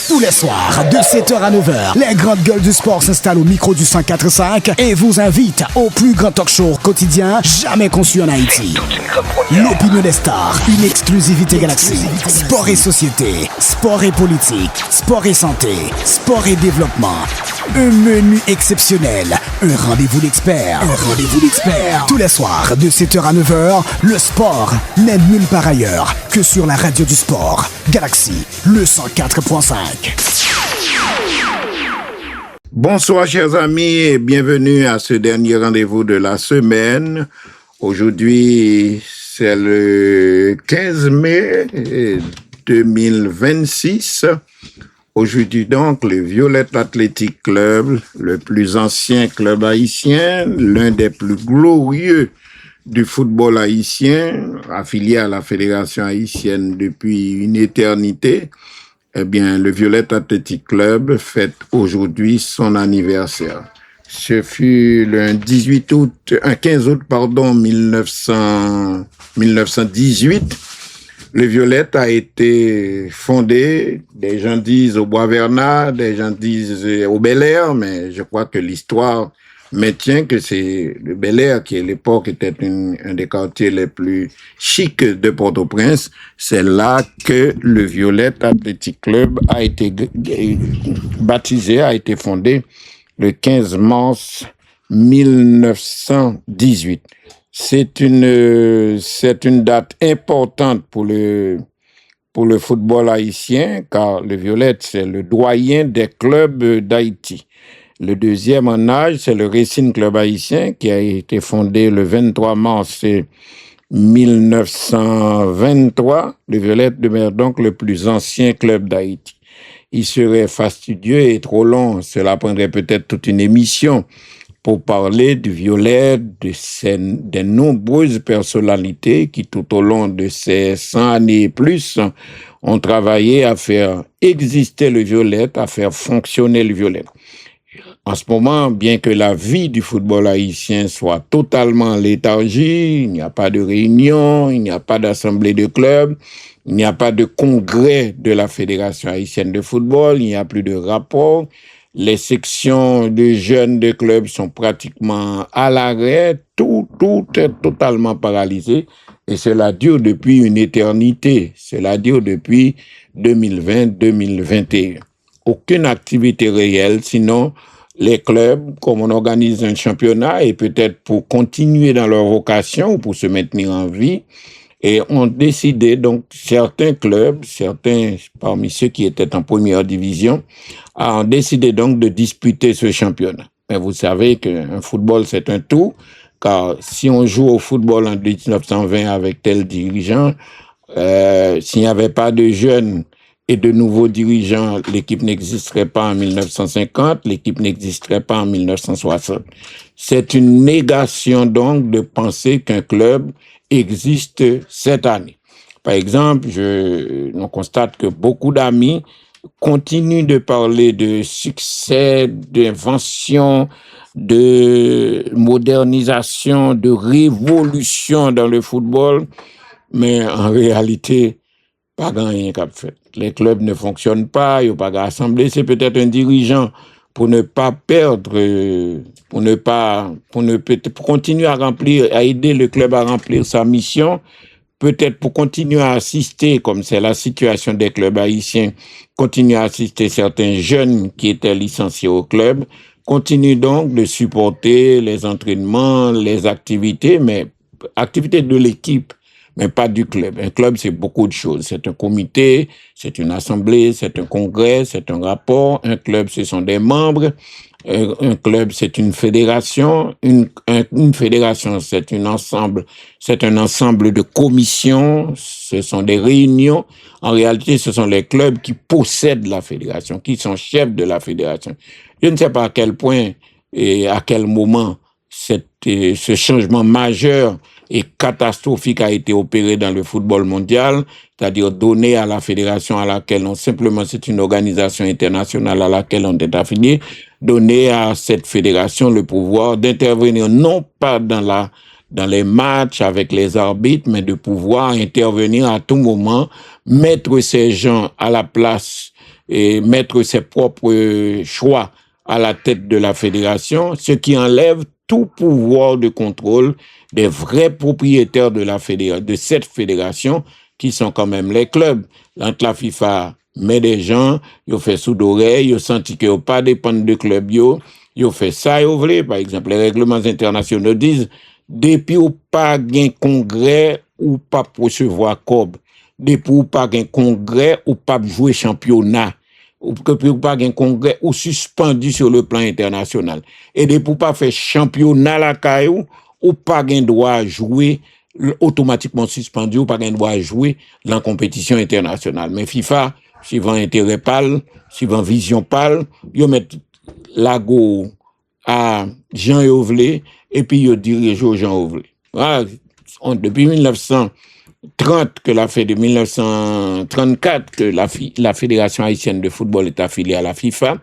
Tous les soirs, de 7h à 9h, les grandes gueules du sport s'installent au micro du 104.5 et vous invitent au plus grand talk show quotidien jamais conçu en Haïti. L'opinion des stars, une exclusivité Galaxy. Sport et société, sport et politique, sport et santé, sport et développement. Un menu exceptionnel, un rendez-vous d'experts. Tous les soirs, de 7h à 9h, le sport n'est nulle part ailleurs que sur la radio du sport. Galaxy, le 104.5. Bonsoir chers amis et bienvenue à ce dernier rendez-vous de la semaine. Aujourd'hui, c'est le 15 mai 2026. Aujourd'hui donc, le Violette Athletic Club, le plus ancien club haïtien, l'un des plus glorieux du football haïtien, affilié à la Fédération haïtienne depuis une éternité, eh bien, le Violette Athletic Club fête aujourd'hui son anniversaire. Ce fut le 15 août, 1918. Le Violette a été fondé, des gens disent au Bois-Vernat, des gens disent au Bel-Air, mais je crois que l'histoire maintient que c'est le Bel-Air qui à l'époque était un des quartiers les plus chics de Port-au-Prince. C'est là que le Violette Athletic Club a été baptisé, a été fondé le 15 mars 1918. C'est une date importante pour le football haïtien, car le Violette, c'est le doyen des clubs d'Haïti. Le deuxième en âge, c'est le Racing Club haïtien, qui a été fondé le 23 mars 1923. Le Violette demeure donc le plus ancien club d'Haïti. Il serait fastidieux et trop long, cela prendrait peut-être toute une émission, pour parler du Violette, des nombreuses personnalités qui, tout au long de ces 100 années et plus, ont travaillé à faire exister le Violette, à faire fonctionner le Violette. En ce moment, bien que la vie du football haïtien soit totalement en léthargie, il n'y a pas de réunion, il n'y a pas d'assemblée de clubs, il n'y a pas de congrès de la Fédération haïtienne de football, il n'y a plus de rapport. Les sections de jeunes de clubs sont pratiquement à l'arrêt, tout est totalement paralysé et cela dure depuis une éternité, cela dure depuis 2020-2021. Aucune activité réelle, sinon les clubs, comme on organise un championnat et peut-être pour continuer dans leur vocation ou pour se maintenir en vie, et ont décidé, donc, certains clubs, certains parmi ceux qui étaient en première division, ont décidé donc de disputer ce championnat. Mais vous savez qu'un football, c'est un tout, car si on joue au football en 1920 avec tel dirigeant, s'il n'y avait pas de jeunes et de nouveaux dirigeants, l'équipe n'existerait pas en 1950, l'équipe n'existerait pas en 1960. C'est une négation donc de penser qu'un club existe cette année. Par exemple, on constate que beaucoup d'amis continuent de parler de succès, d'invention, de modernisation, de révolution dans le football, mais en réalité, pas grand-rien qu'a fait. Les clubs ne fonctionnent pas, il n'y a pas d'assemblée, c'est peut-être un dirigeant pour ne pas perdre, pour continuer à aider le club à remplir sa mission, peut-être pour continuer à assister, comme c'est la situation des clubs haïtiens, continuer à assister certains jeunes qui étaient licenciés au club, continue donc de supporter les entraînements, les activités, mais activités de l'équipe, mais pas du club. Un club, c'est beaucoup de choses. C'est un comité, c'est une assemblée, c'est un congrès, c'est un rapport. Un club, ce sont des membres. Un club, c'est une fédération. Une fédération, c'est un ensemble de commissions. Ce sont des réunions. En réalité, ce sont les clubs qui possèdent la fédération, qui sont chefs de la fédération. Je ne sais pas à quel point et à quel moment ce changement majeur et catastrophique a été opéré dans le football mondial, c'est-à-dire donner à la fédération à laquelle c'est une organisation internationale à laquelle on est affilié, donner à cette fédération le pouvoir d'intervenir non pas dans les matchs avec les arbitres, mais de pouvoir intervenir à tout moment, mettre ces gens à la place mettre ses propres choix à la tête de la fédération, ce qui enlève tout pouvoir de contrôle des vrais propriétaires de cette fédération, qui sont quand même les clubs. Quand la FIFA met des gens, ils fait sous d'oreille, ils senti qu'ils n'ont pas dépendre de club, ils fait ça, ils voulaient. Par exemple, les règlements internationaux disent, depuis ou pas un congrès ou pas recevoir cob, depuis ou pas un congrès ou pas jouer championnat, ou que pas un congrès ou suspendu sur le plan international. Et depuis ou pas faire championnat la caillou, ou pas un droit jouer automatiquement suspendu, ou pas un droit jouer dans la compétition internationale. Mais FIFA, suivant intérêt pâle, suivant vision pâle, ils mettent l'ago à Jean Yovlé et puis ils dirigent Jean Yovlé. Voilà. Depuis 1930 que la fait de 1934 que la Fédération haïtienne de football est affiliée à la FIFA.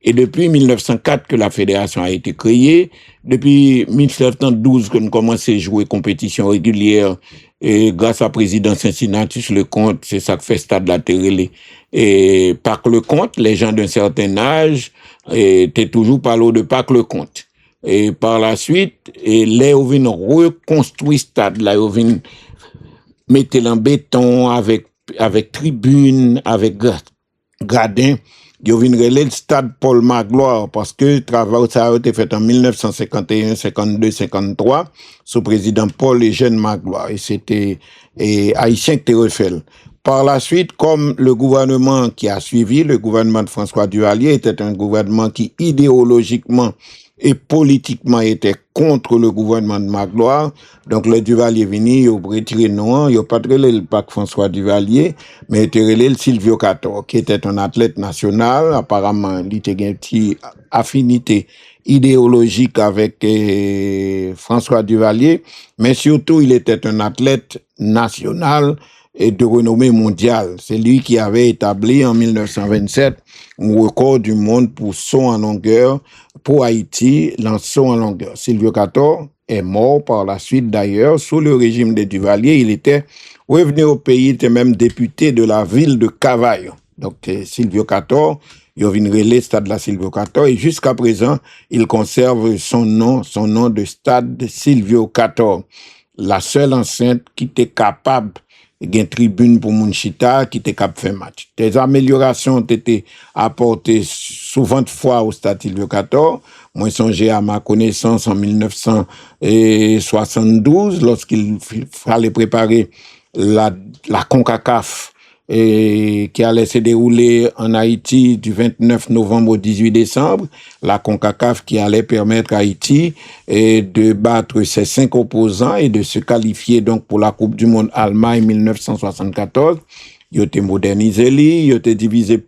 Et depuis 1904 que la fédération a été créée, depuis 1912 que nous commençons à jouer compétition régulière, et grâce à président Cincinnatus Lecomte, c'est ça que fait Stade La Terrelé. Et Pâques Lecomte, les gens d'un certain âge, étaient toujours par l'eau de Pâques Lecomte. Et par la suite, les ovines reconstruit Stade, là, ovines mettez en béton avec tribune, avec gradin. Ils ont relé le stade Paul Magloire parce que le travail ça a été fait en 1951, 52, 53 sous président Paul Eugène Magloire et c'était haïtien qui refait. Par la suite, comme le gouvernement qui a suivi, le gouvernement de François Duvalier était un gouvernement qui idéologiquement et politiquement était contre le gouvernement de Magloire. Donc, le Duvalier venu, il a retiré non, il a pas relé le Pâques François Duvalier, mais il a relé le Silvio Cator, qui était un athlète national. Apparemment, il était une petite affinité idéologique avec François Duvalier, mais surtout, il était un athlète national et de renommée mondiale. C'est lui qui avait établi en 1927 un record du monde pour saut en longueur pour Haïti, le saut en longueur. Silvio Cator est mort par la suite d'ailleurs sous le régime des Duvalier. Il était revenu au pays, il était même député de la ville de Cavaillon. Donc Silvio Cator, il vient relais stade la Silvio Cator et jusqu'à présent, il conserve son nom de stade Silvio Cator. La seule enceinte qui était capable une tribune pour Mounchita qui était capable de faire match. Des améliorations ont été apportées souvent de fois au stade Silvio Cator. Moi, songé à ma connaissance en 1972, lorsqu'il fallait préparer la CONCACAF qui allait se dérouler en Haïti du 29 novembre au 18 décembre, la CONCACAF qui allait permettre à Haïti de battre ses 5 opposants et de se qualifier donc pour la Coupe du Monde Allemagne 1974. Il a été modernisé, il a été divisé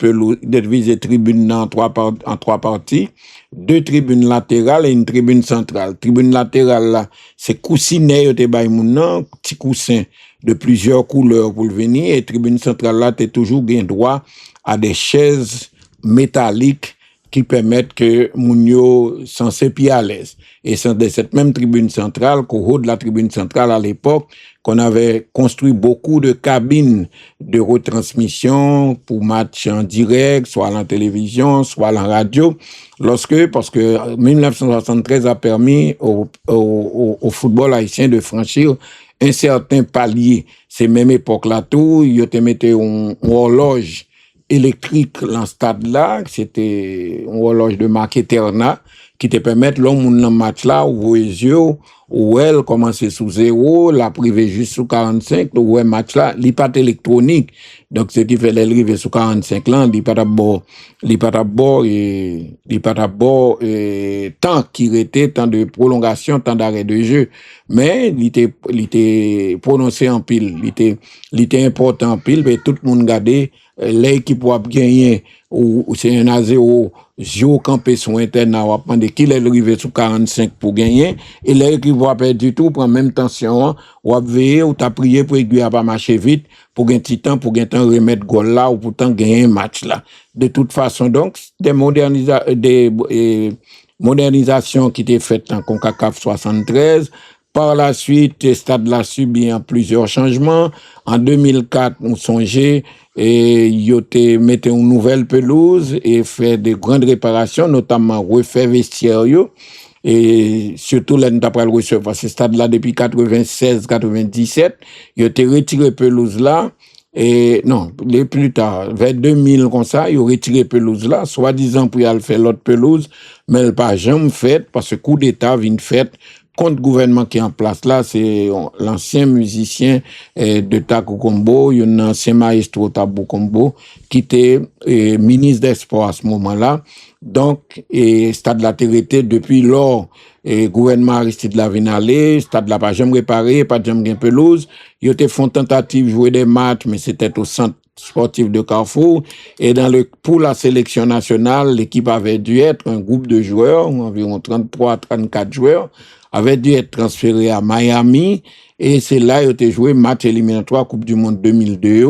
tribune en trois parties, 2 tribunes latérales et une tribune centrale. Tribune latérale là, c'est coussinet, il a été petit coussin de plusieurs couleurs pour le venir, et tribune centrale là, t'es toujours bien droit à des chaises métalliques qui permettent que Mounio s'en se pied à l'aise. Et c'est de cette même tribune centrale, qu'au haut de la tribune centrale à l'époque, qu'on avait construit beaucoup de cabines de retransmission pour matchs en direct, soit à la télévision, soit à la radio, parce que 1973 a permis au football haïtien de franchir un certain palier. Ces mêmes époques-là, tout, il y avait une horloge électrique dans le stade-là, c'était une horloge de marque Eterna, qui te permet, l'homme dans le match-là, ou les yeux, ou elle commence sous 0, la privée juste sous 45, ou le match-là, il n'est pas électronique. Donc, ce qui fait l'arrivée sous 45 là, il n'est pas d'abord, tant qu'il était, temps de prolongation, temps d'arrêt de jeu. Mais, il était prononcé en pile, il était important en pile, mais tout le monde regardait, l'équipe va gagner, ou c'est un A0, Zio campé sur Internet, on va prendre qu'il est arrivé sous 45 pour gagner, et l'équipe va perdre du tout, prend même tension, ou va veiller, ou t'as prié pour aiguille à pas marcher vite, pour gagner petit temps, pour gagner temps remettre goal là, ou pourtant gagner un match là. De toute façon, donc, des modernisations qui étaient faites en CONCACAF 73, Par la suite, le stade l'a subi plusieurs changements. En 2004, on songeait et ils mettaient une nouvelle pelouse et fait de grandes réparations, notamment refaire vestiaire et surtout là, nous avons recevoir ce stade-là depuis 96-97. Ils ont retiré pelouse là. Et non, les plus tard, vers 2000 comme ça, ils ont retiré pelouse là, soi-disant pour y aller faire l'autre pelouse, mais elle n'a pas jamais fait parce que coup d'État vient fait contre le gouvernement qui est en place là, c'est l'ancien musicien de Takou Kombo, un ancien maestro Takou Kombo, qui était ministre des Sports à ce moment-là. Donc, stade la TRT depuis lors, gouvernement Aristide Lavinalé, stade la pas jamais réparé, pas jamais gain pelouse. Ils ont fait une tentative de jouer des matchs, mais c'était au centre sportif de Carrefour. Et pour la sélection nationale, l'équipe avait dû être un groupe de joueurs, environ 33-34 joueurs, avait dû être transféré à Miami. Et c'est là qu'ils ont joué match éliminatoire Coupe du Monde 2002.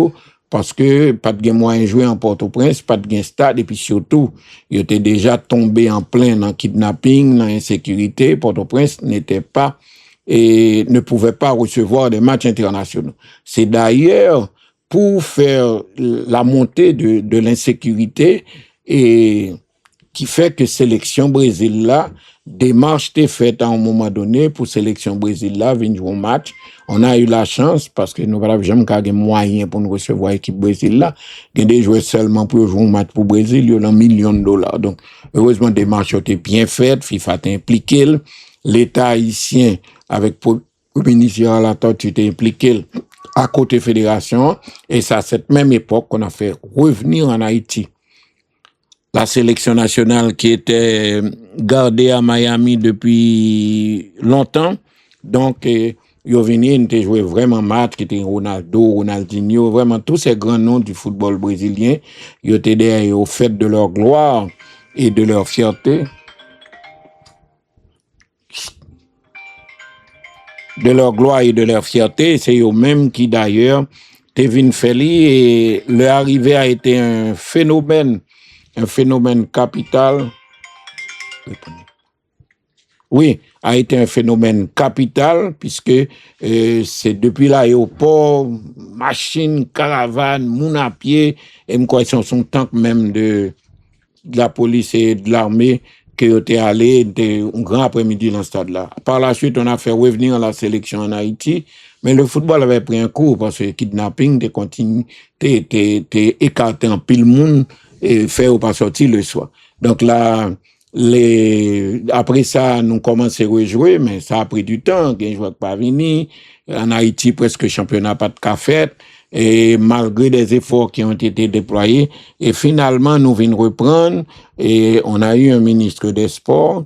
Parce que pas de moyen jouer en Port-au-Prince, pas de stade, et puis surtout, ils étaient déjà tombés en plein dans kidnapping, dans insécurité. Port-au-Prince n'était pas et ne pouvait pas recevoir des matchs internationaux. C'est d'ailleurs pour faire la montée de l'insécurité et qui fait que sélection Brésil là, démarche était faite à un moment donné pour sélection Brésil là, venir jouer au match. On a eu la chance parce que nous n'avons jamais eu moyen pour nous recevoir l'équipe Brésil là. Il y a des joueurs seulement pour jouer un match pour Brésil, il y a $1 million. Donc, heureusement, des démarches ont été bien faites, FIFA était impliqué, l'État haïtien avec le ministère à la tête était impliqué à côté fédération. Et c'est à cette même époque qu'on a fait revenir en Haïti la sélection nationale qui était gardée à Miami depuis longtemps. Donc, ils ont joué vraiment match, qui était Ronaldo, Ronaldinho, vraiment tous ces grands noms du football brésilien. Ils étaient derrière au fait de leur gloire et de leur fierté. De leur gloire et de leur fierté, c'est eux-mêmes qui d'ailleurs, Tevin Feli, et leur arrivée a été un phénomène capital. Oui, a été un phénomène capital puisque c'est depuis l'aéroport, machine, caravane, moun à pied, et me crois son tank même de la police et de l'armée qui étaient allés un grand après-midi dans ce stade-là. Par la suite, on a fait revenir la sélection en Haïti, mais le football avait pris un coup parce que le kidnapping était écarté en pile monde et fait ou pas sortir le soir. Donc là, après ça, nous commençons à rejouer, mais ça a pris du temps. Il y a des joueurs qui pas venus. En Haïti, presque championnat pas de café. Et malgré des efforts qui ont été déployés, et finalement, nous venons reprendre, et on a eu un ministre des Sports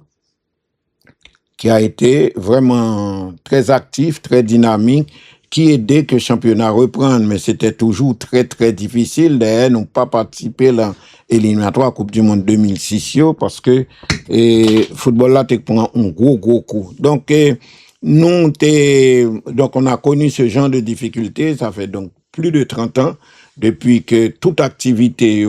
qui a été vraiment très actif, très dynamique, qui aidait que le championnat reprenne, mais c'était toujours très, très difficile. D'ailleurs, nous pas participé à l'éliminatoire Coupe du Monde 2006, parce que le football là, prend un gros coup. Donc, donc, on a connu ce genre de difficultés, ça fait donc plus de 30 ans, depuis que toute activité,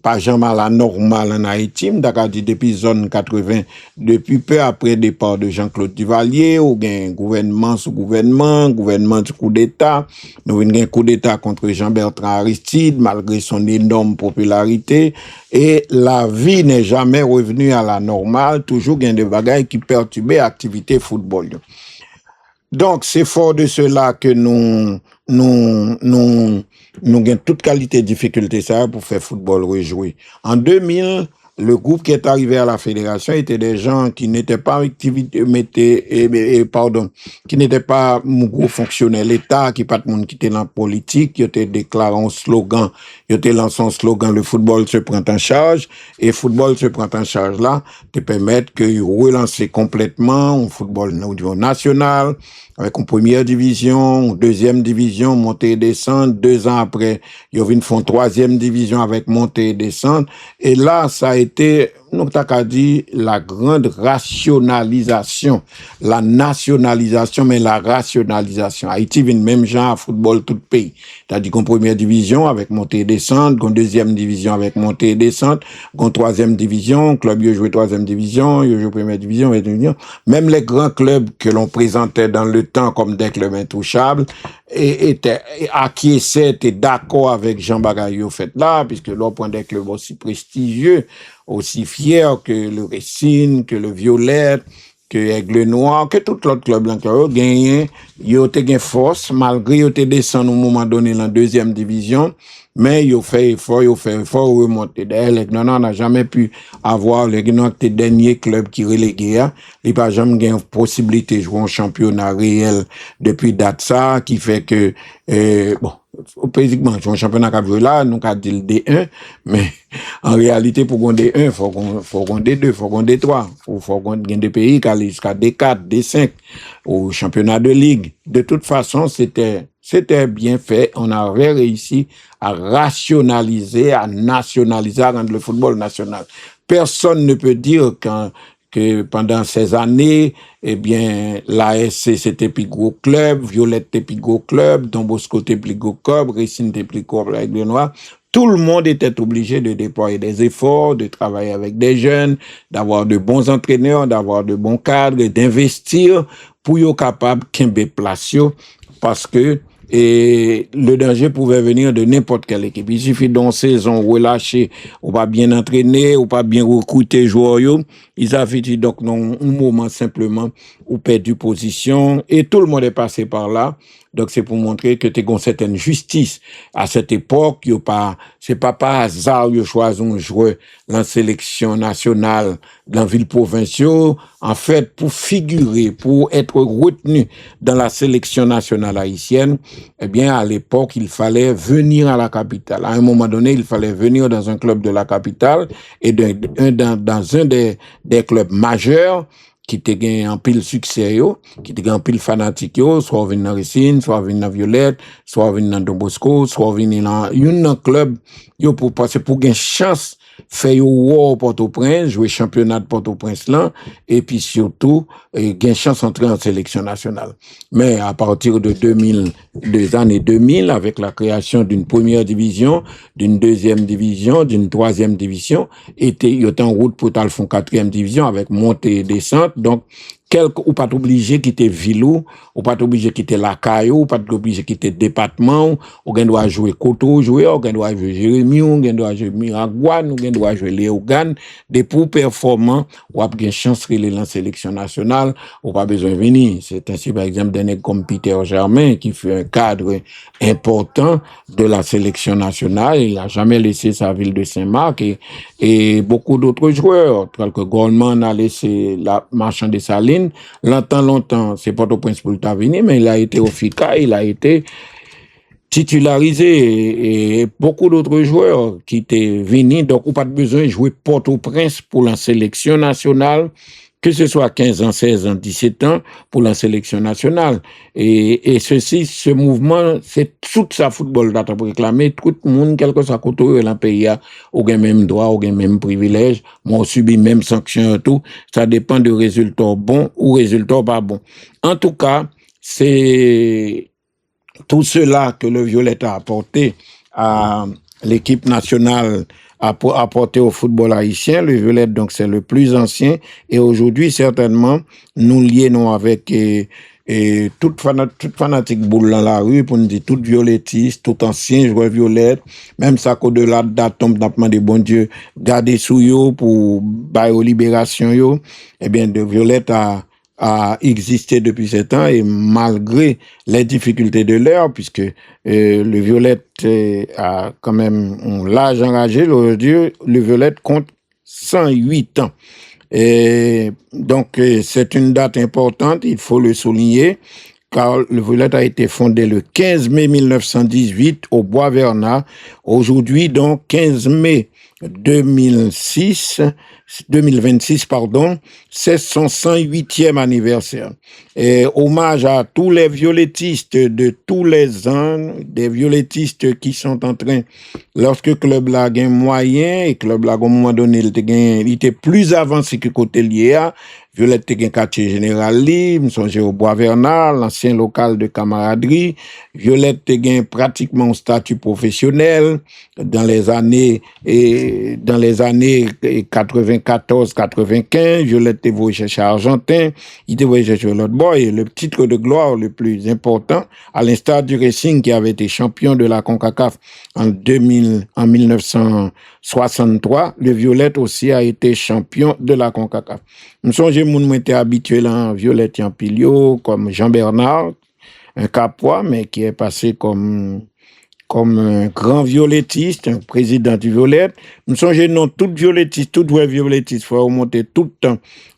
pas jamais à la normale en Haïti, d'accord, depuis zone 80, depuis peu après le départ de Jean-Claude Duvalier, ou un gouvernement sous gouvernement du coup d'État, nous avons un coup d'État contre Jean-Bertrand Aristide, malgré son énorme popularité, et la vie n'est jamais revenue à la normale, toujours il y a des bagailles qui perturbaient l'activité football. Donc, c'est fort de cela que nous avons toute qualité de difficulté ça pour faire football rejouer. En 2000, le groupe qui est arrivé à la fédération était des gens qui n'étaient pas activité, qui n'étaient pas gros fonctionnaires l'État, qui pas de monde qui était dans la politique, qui était déclaré un slogan, qui était lancé un slogan, le football se prend en charge, et football se prend en charge là, te permettre que relancer complètement un football au niveau national, avec une première division, une deuxième division, montée et descente. 2 ans après, ils ont font 3e division avec montée et descente. Et là, ça a été nous t'as dit la grande rationalisation, la nationalisation, mais la rationalisation. Haïti vient même genre à football tout pays. T'as dit qu'on première division avec montée et descente, qu'on deuxième division avec montée et descente, qu'on troisième division, club yo joué troisième division, yo joué première division, même les grands clubs que l'on présentait dans le temps comme des clubs intouchables, étaient acquiescés, étaient d'accord avec Jean Bagayou fait là, puisque l'on prend des clubs aussi prestigieux, aussi fiers que le Racing, que le Violette, que Aigle Noir, que tout l'autre club là, qui a gagné, ils ont gagné force, malgré qu'ils ont descendu au moment donné dans la deuxième division, mais ils ont fait effort, remonter. D'ailleurs, les Grenons n'a jamais pu avoir, les Grenons étaient dernier club qui relégué, ils n'ont pas jamais eu possibilité de jouer en championnat réel depuis date ça, qui fait que, bon, pratiquement, jouer en championnat qui là, nous avons dit le D1, mais en réalité, pour qu'on D1, il faut qu'on D2, il faut qu'on D3, il faut qu'on ait des pays qui allaient jusqu'à D4, D5, au championnat de ligue. De toute façon, c'était bien fait. On avait réussi à rationaliser, à nationaliser, à rendre le football national. Personne ne peut dire que pendant ces années, eh bien, l'ASC c'était plus gros club, Violette était plus gros club, Don Bosco était plus gros club, Racing était plus gros club avec le Noir. Tout le monde était obligé de déployer des efforts, de travailler avec des jeunes, d'avoir de bons entraîneurs, d'avoir de bons cadres, d'investir pour être capable de place parce que le danger pouvait venir de n'importe quelle équipe. Il suffit d'une saison relâchée, ou pas bien entraîné, ou pas bien recruté joueurs, ils avaient dit donc non, un moment simplement ou perdu position et tout le monde est passé par là. Donc c'est pour montrer que tu as une certaine justice à cette époque, c'est pas par hasard que choisi un joueur dans la sélection nationale dans la ville provinciale, en fait pour figurer, pour être retenu dans la sélection nationale haïtienne, eh bien à l'époque, il fallait venir à la capitale. À un moment donné, il fallait venir dans un club de la capitale et dans un des clubs majeurs qui te gagne en pile succès qui te gagne en pile fanatique soit venir dans Racine, soit venir dans Violette, soit venir dans Don Bosco, soit venir dans un club pour passer pour gagner chance faire au Port-au-Prince, jouer championnat de Port-au-Prince là et puis surtout gagner chance entrer en sélection nationale. Mais à partir de 2000, des années 2000 avec la création d'une première division, d'une deuxième division, d'une troisième division, il était en route pour faire quatrième division avec montée et descente. Donc ou pas obligé de quitter Vilou, ou pas obligé de quitter la Caillou, ou pas obligé de quitter département, ou doit jouer Koto, ou doit jouer Jérémy, ou doit jouer Miragouane, ou doit jouer Léogane, des pour performants, ou a bien chance de la sélection nationale, ou pas besoin de venir. C'est ainsi, par exemple, d'un comme Peter Germain, qui fait un cadre important de la sélection nationale. Il n'a jamais laissé sa ville de Saint-Marc et beaucoup d'autres joueurs, tels que Goldman a laissé la Marchand des Salines. Longtemps, c'est Port-au-Prince pour le venir, mais il a été au FICA, il a été titularisé et beaucoup d'autres joueurs qui étaient venus, donc on n'a pas besoin de jouer Port-au-Prince pour la sélection nationale, que ce soit 15 ans, 16 ans, 17 ans, pour la sélection nationale. Et ce mouvement, c'est tout ça football data pour réclamer, tout le monde, quel que soit côté dans le pays, au même droit, au même privilège, on subit même sanction et tout. Ça dépend de résultats bons ou résultats pas bons. En tout cas, c'est tout cela que le Violette a apporté à l'équipe nationale apporté au football haïtien. Le Violette, donc, c'est le plus ancien. Et aujourd'hui, certainement, nous lions avec toute fanatique boule dans la rue, pour nous dire tout violettiste, tout ancien joueur Violette, même ça qu'au-delà d'atome, d'appement de bon Dieu, garder sous yo pour bailler aux libérations yo, eh bien, de Violette a existé depuis ce temps et malgré les difficultés de l'heure, puisque le Violette a quand même un large enragé, le Violette compte 108 ans. Et donc, c'est une date importante, il faut le souligner, car le Violette a été fondé le 15 mai 1918 au Bois-Vernat. Aujourd'hui, donc, 15 mai 2026, pardon, c'est son 108e anniversaire. Et hommage à tous les violettistes de tous les ans, des violettistes qui sont en train, lorsque club là a un moyen, et club là, à un moment donné, il était plus avancé que côté lié. Violette te gen quartier général li, m'songe au Bois Vernal, l'ancien local de camaraderie. Violette te gen pratiquement un statut professionnel dans les années 94-95. Violette te voyait chercher Argentin, il te voyait chercher l'autre boy. Le titre de gloire le plus important, à l'instar du Racing qui avait été champion de la CONCACAF en 1963, le Violette aussi a été champion de la CONCACAF. M'songe moun était habitué là, Violette en pilio, comme Jean Bernard, un capois, mais qui est passé comme un grand violettiste, un président du Violette. M'songe non, tout violettiste, tout vrai violettiste, faut remonter tout le temps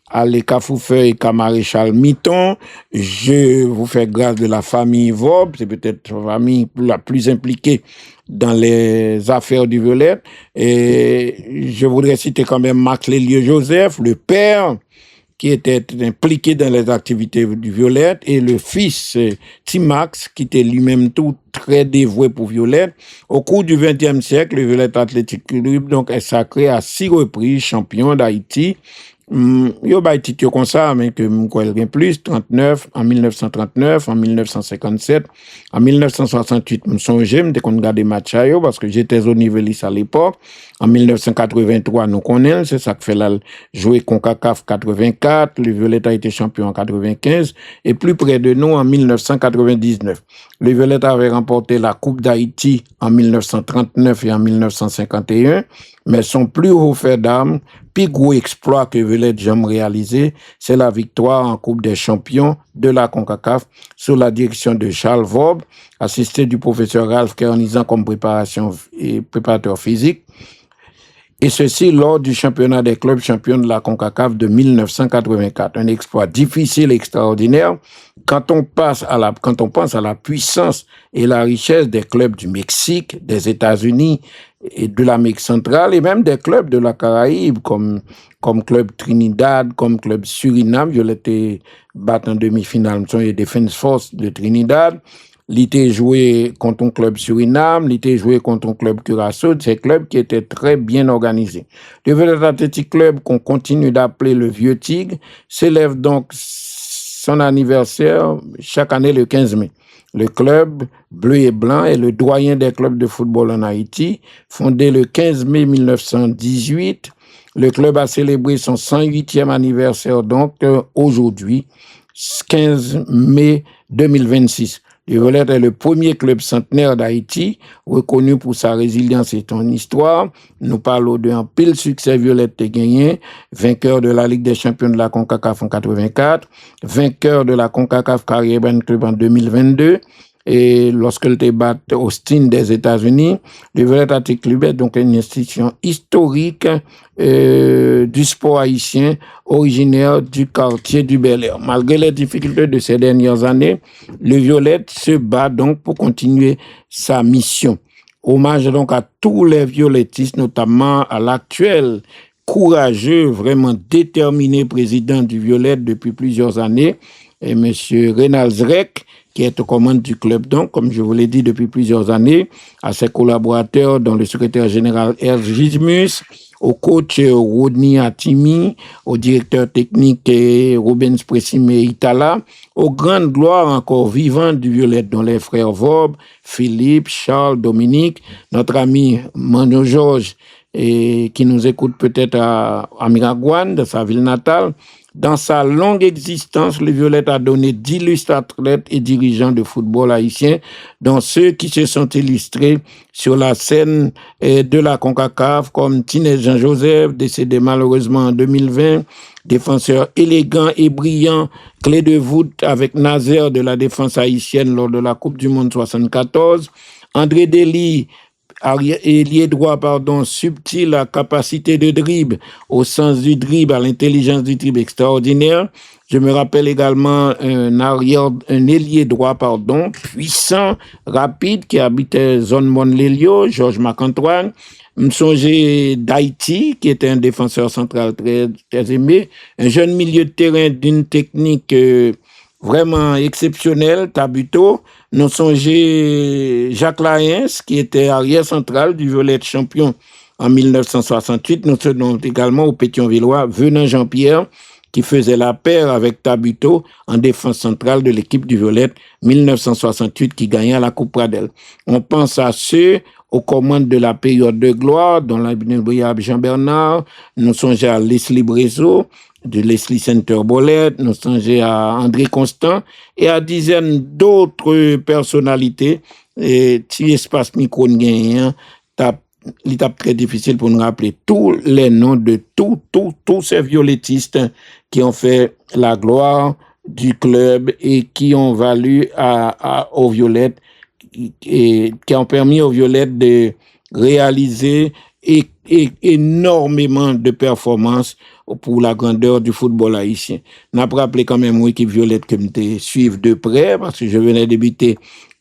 à l'Écafoufeuille et Maréchal Mitton. Je vous fais grâce de la famille Vob, c'est peut-être la famille la plus impliquée dans les affaires du Violette. Et je voudrais citer quand même Max Lélieu-Joseph, le père, qui était impliqué dans les activités du Violette, et le fils, Timax, qui était lui-même tout très dévoué pour Violette. Au cours du XXe siècle, le Violette Athletic Club donc, est sacré à 6 reprises champion d'Haïti. Yo bay titre comme ça, mais que m'koy rien plus, 39, en 1939, en 1957, en 1968, m'songe, m'te kon gade match yo, parce que j'étais au Nivelis à l'époque. En 1983, nous connaissons, c'est ça que fait là, jouer CONCACAF 84, le Violette a été champion en 95, et plus près de nous, en 1999. Le Violette avait remporté la Coupe d'Haïti en 1939 et en 1951, mais son plus haut fait d'armes, plus gros exploit que Violette jamais réalisé, c'est la victoire en Coupe des champions de la CONCACAF sous la direction de Charles Vob, assisté du professeur Ralph Kernizan comme préparateur physique. Et ceci lors du championnat des clubs champions de la CONCACAF de 1984. Un exploit difficile et extraordinaire quand on pense à la puissance et la richesse des clubs du Mexique, des États-Unis et de l'Amérique centrale, et même des clubs de la Caraïbe comme club Trinidad, comme club Suriname. Violette bat en demi-finale, et Defense Force de Trinidad. L'été joué contre un club Suriname, l'été joué contre un club Curaçao, c'est clubs qui étaient très bien organisés. Le Violette Athletic Club, qu'on continue d'appeler le Vieux Tigre, célèbre donc son anniversaire chaque année le 15 mai. Le club bleu et blanc est le doyen des clubs de football en Haïti, fondé le 15 mai 1918. Le club a célébré son 108e anniversaire donc aujourd'hui, 15 mai 2026. Le Violette est le premier club centenaire d'Haïti, reconnu pour sa résilience et son histoire. Nous parlons d'un pile succès Violette te gagné, vainqueur de la Ligue des champions de la CONCACAF en 84, vainqueur de la CONCACAF Caribbean Club en 2022. Et lorsque le débat Austin des États-Unis, le Violette Athletic Club est donc une institution historique du sport haïtien originaire du quartier du Bel-Air. Malgré les difficultés de ces dernières années, le Violette se bat donc pour continuer sa mission. Hommage donc à tous les violettistes, notamment à l'actuel courageux, vraiment déterminé président du Violette depuis plusieurs années, et monsieur Renald Zrek, qui est aux commandes du club, donc, comme je vous l'ai dit depuis plusieurs années, à ses collaborateurs, dont le secrétaire général Ernst Gismus, au coach Rodney Atimi, au directeur technique Rubens Pressime Itala, aux grandes gloires encore vivantes du Violette, dont les frères Vob, Philippe, Charles, Dominique, notre ami Mano Georges, et qui nous écoute peut-être à Miragouane, de sa ville natale. Dans sa longue existence, le Violette a donné d'illustres athlètes et dirigeants de football haïtien, dont ceux qui se sont illustrés sur la scène de la CONCACAF, comme Tinez Jean-Joseph, décédé malheureusement en 2020, défenseur élégant et brillant, clé de voûte avec Nazer de la défense haïtienne lors de la Coupe du Monde 74, André Dely, ailier droit, subtil, à capacité de dribble, au sens du dribble, à l'intelligence du dribble extraordinaire. Je me rappelle également un ailier droit, puissant, rapide, qui habitait zone Monlelio, Georges Marc-Antoine, me songeais d'Haïti, qui était un défenseur central très, très aimé, un jeune milieu de terrain d'une technique vraiment exceptionnelle, Tabuto. Nous songeais Jacques Laens, qui était arrière central du Violette champion en 1968. Nous songons également au Pétionvillois Venant Jean-Pierre, qui faisait la paire avec Tabuto en défense centrale de l'équipe du Violette 1968 qui gagnait la Coupe Pradel. On pense à ceux aux commandes de la période de gloire, dont l'inoubliable Jean-Bernard, nous songeons à Leslie Brezo, de Leslie Center-Bolette, nous songeons à André Constant et à dizaines d'autres personnalités. Et si espace micro gagnant, il est très difficile pour nous rappeler tous les noms de tous ces violettistes qui ont fait la gloire du club et qui ont valu aux Violettes et qui ont permis aux Violettes de réaliser énormément de performances pour la grandeur du football haïtien. N'a pas rappelé quand même l'équipe Violette que je suivre de près parce que je venais débuter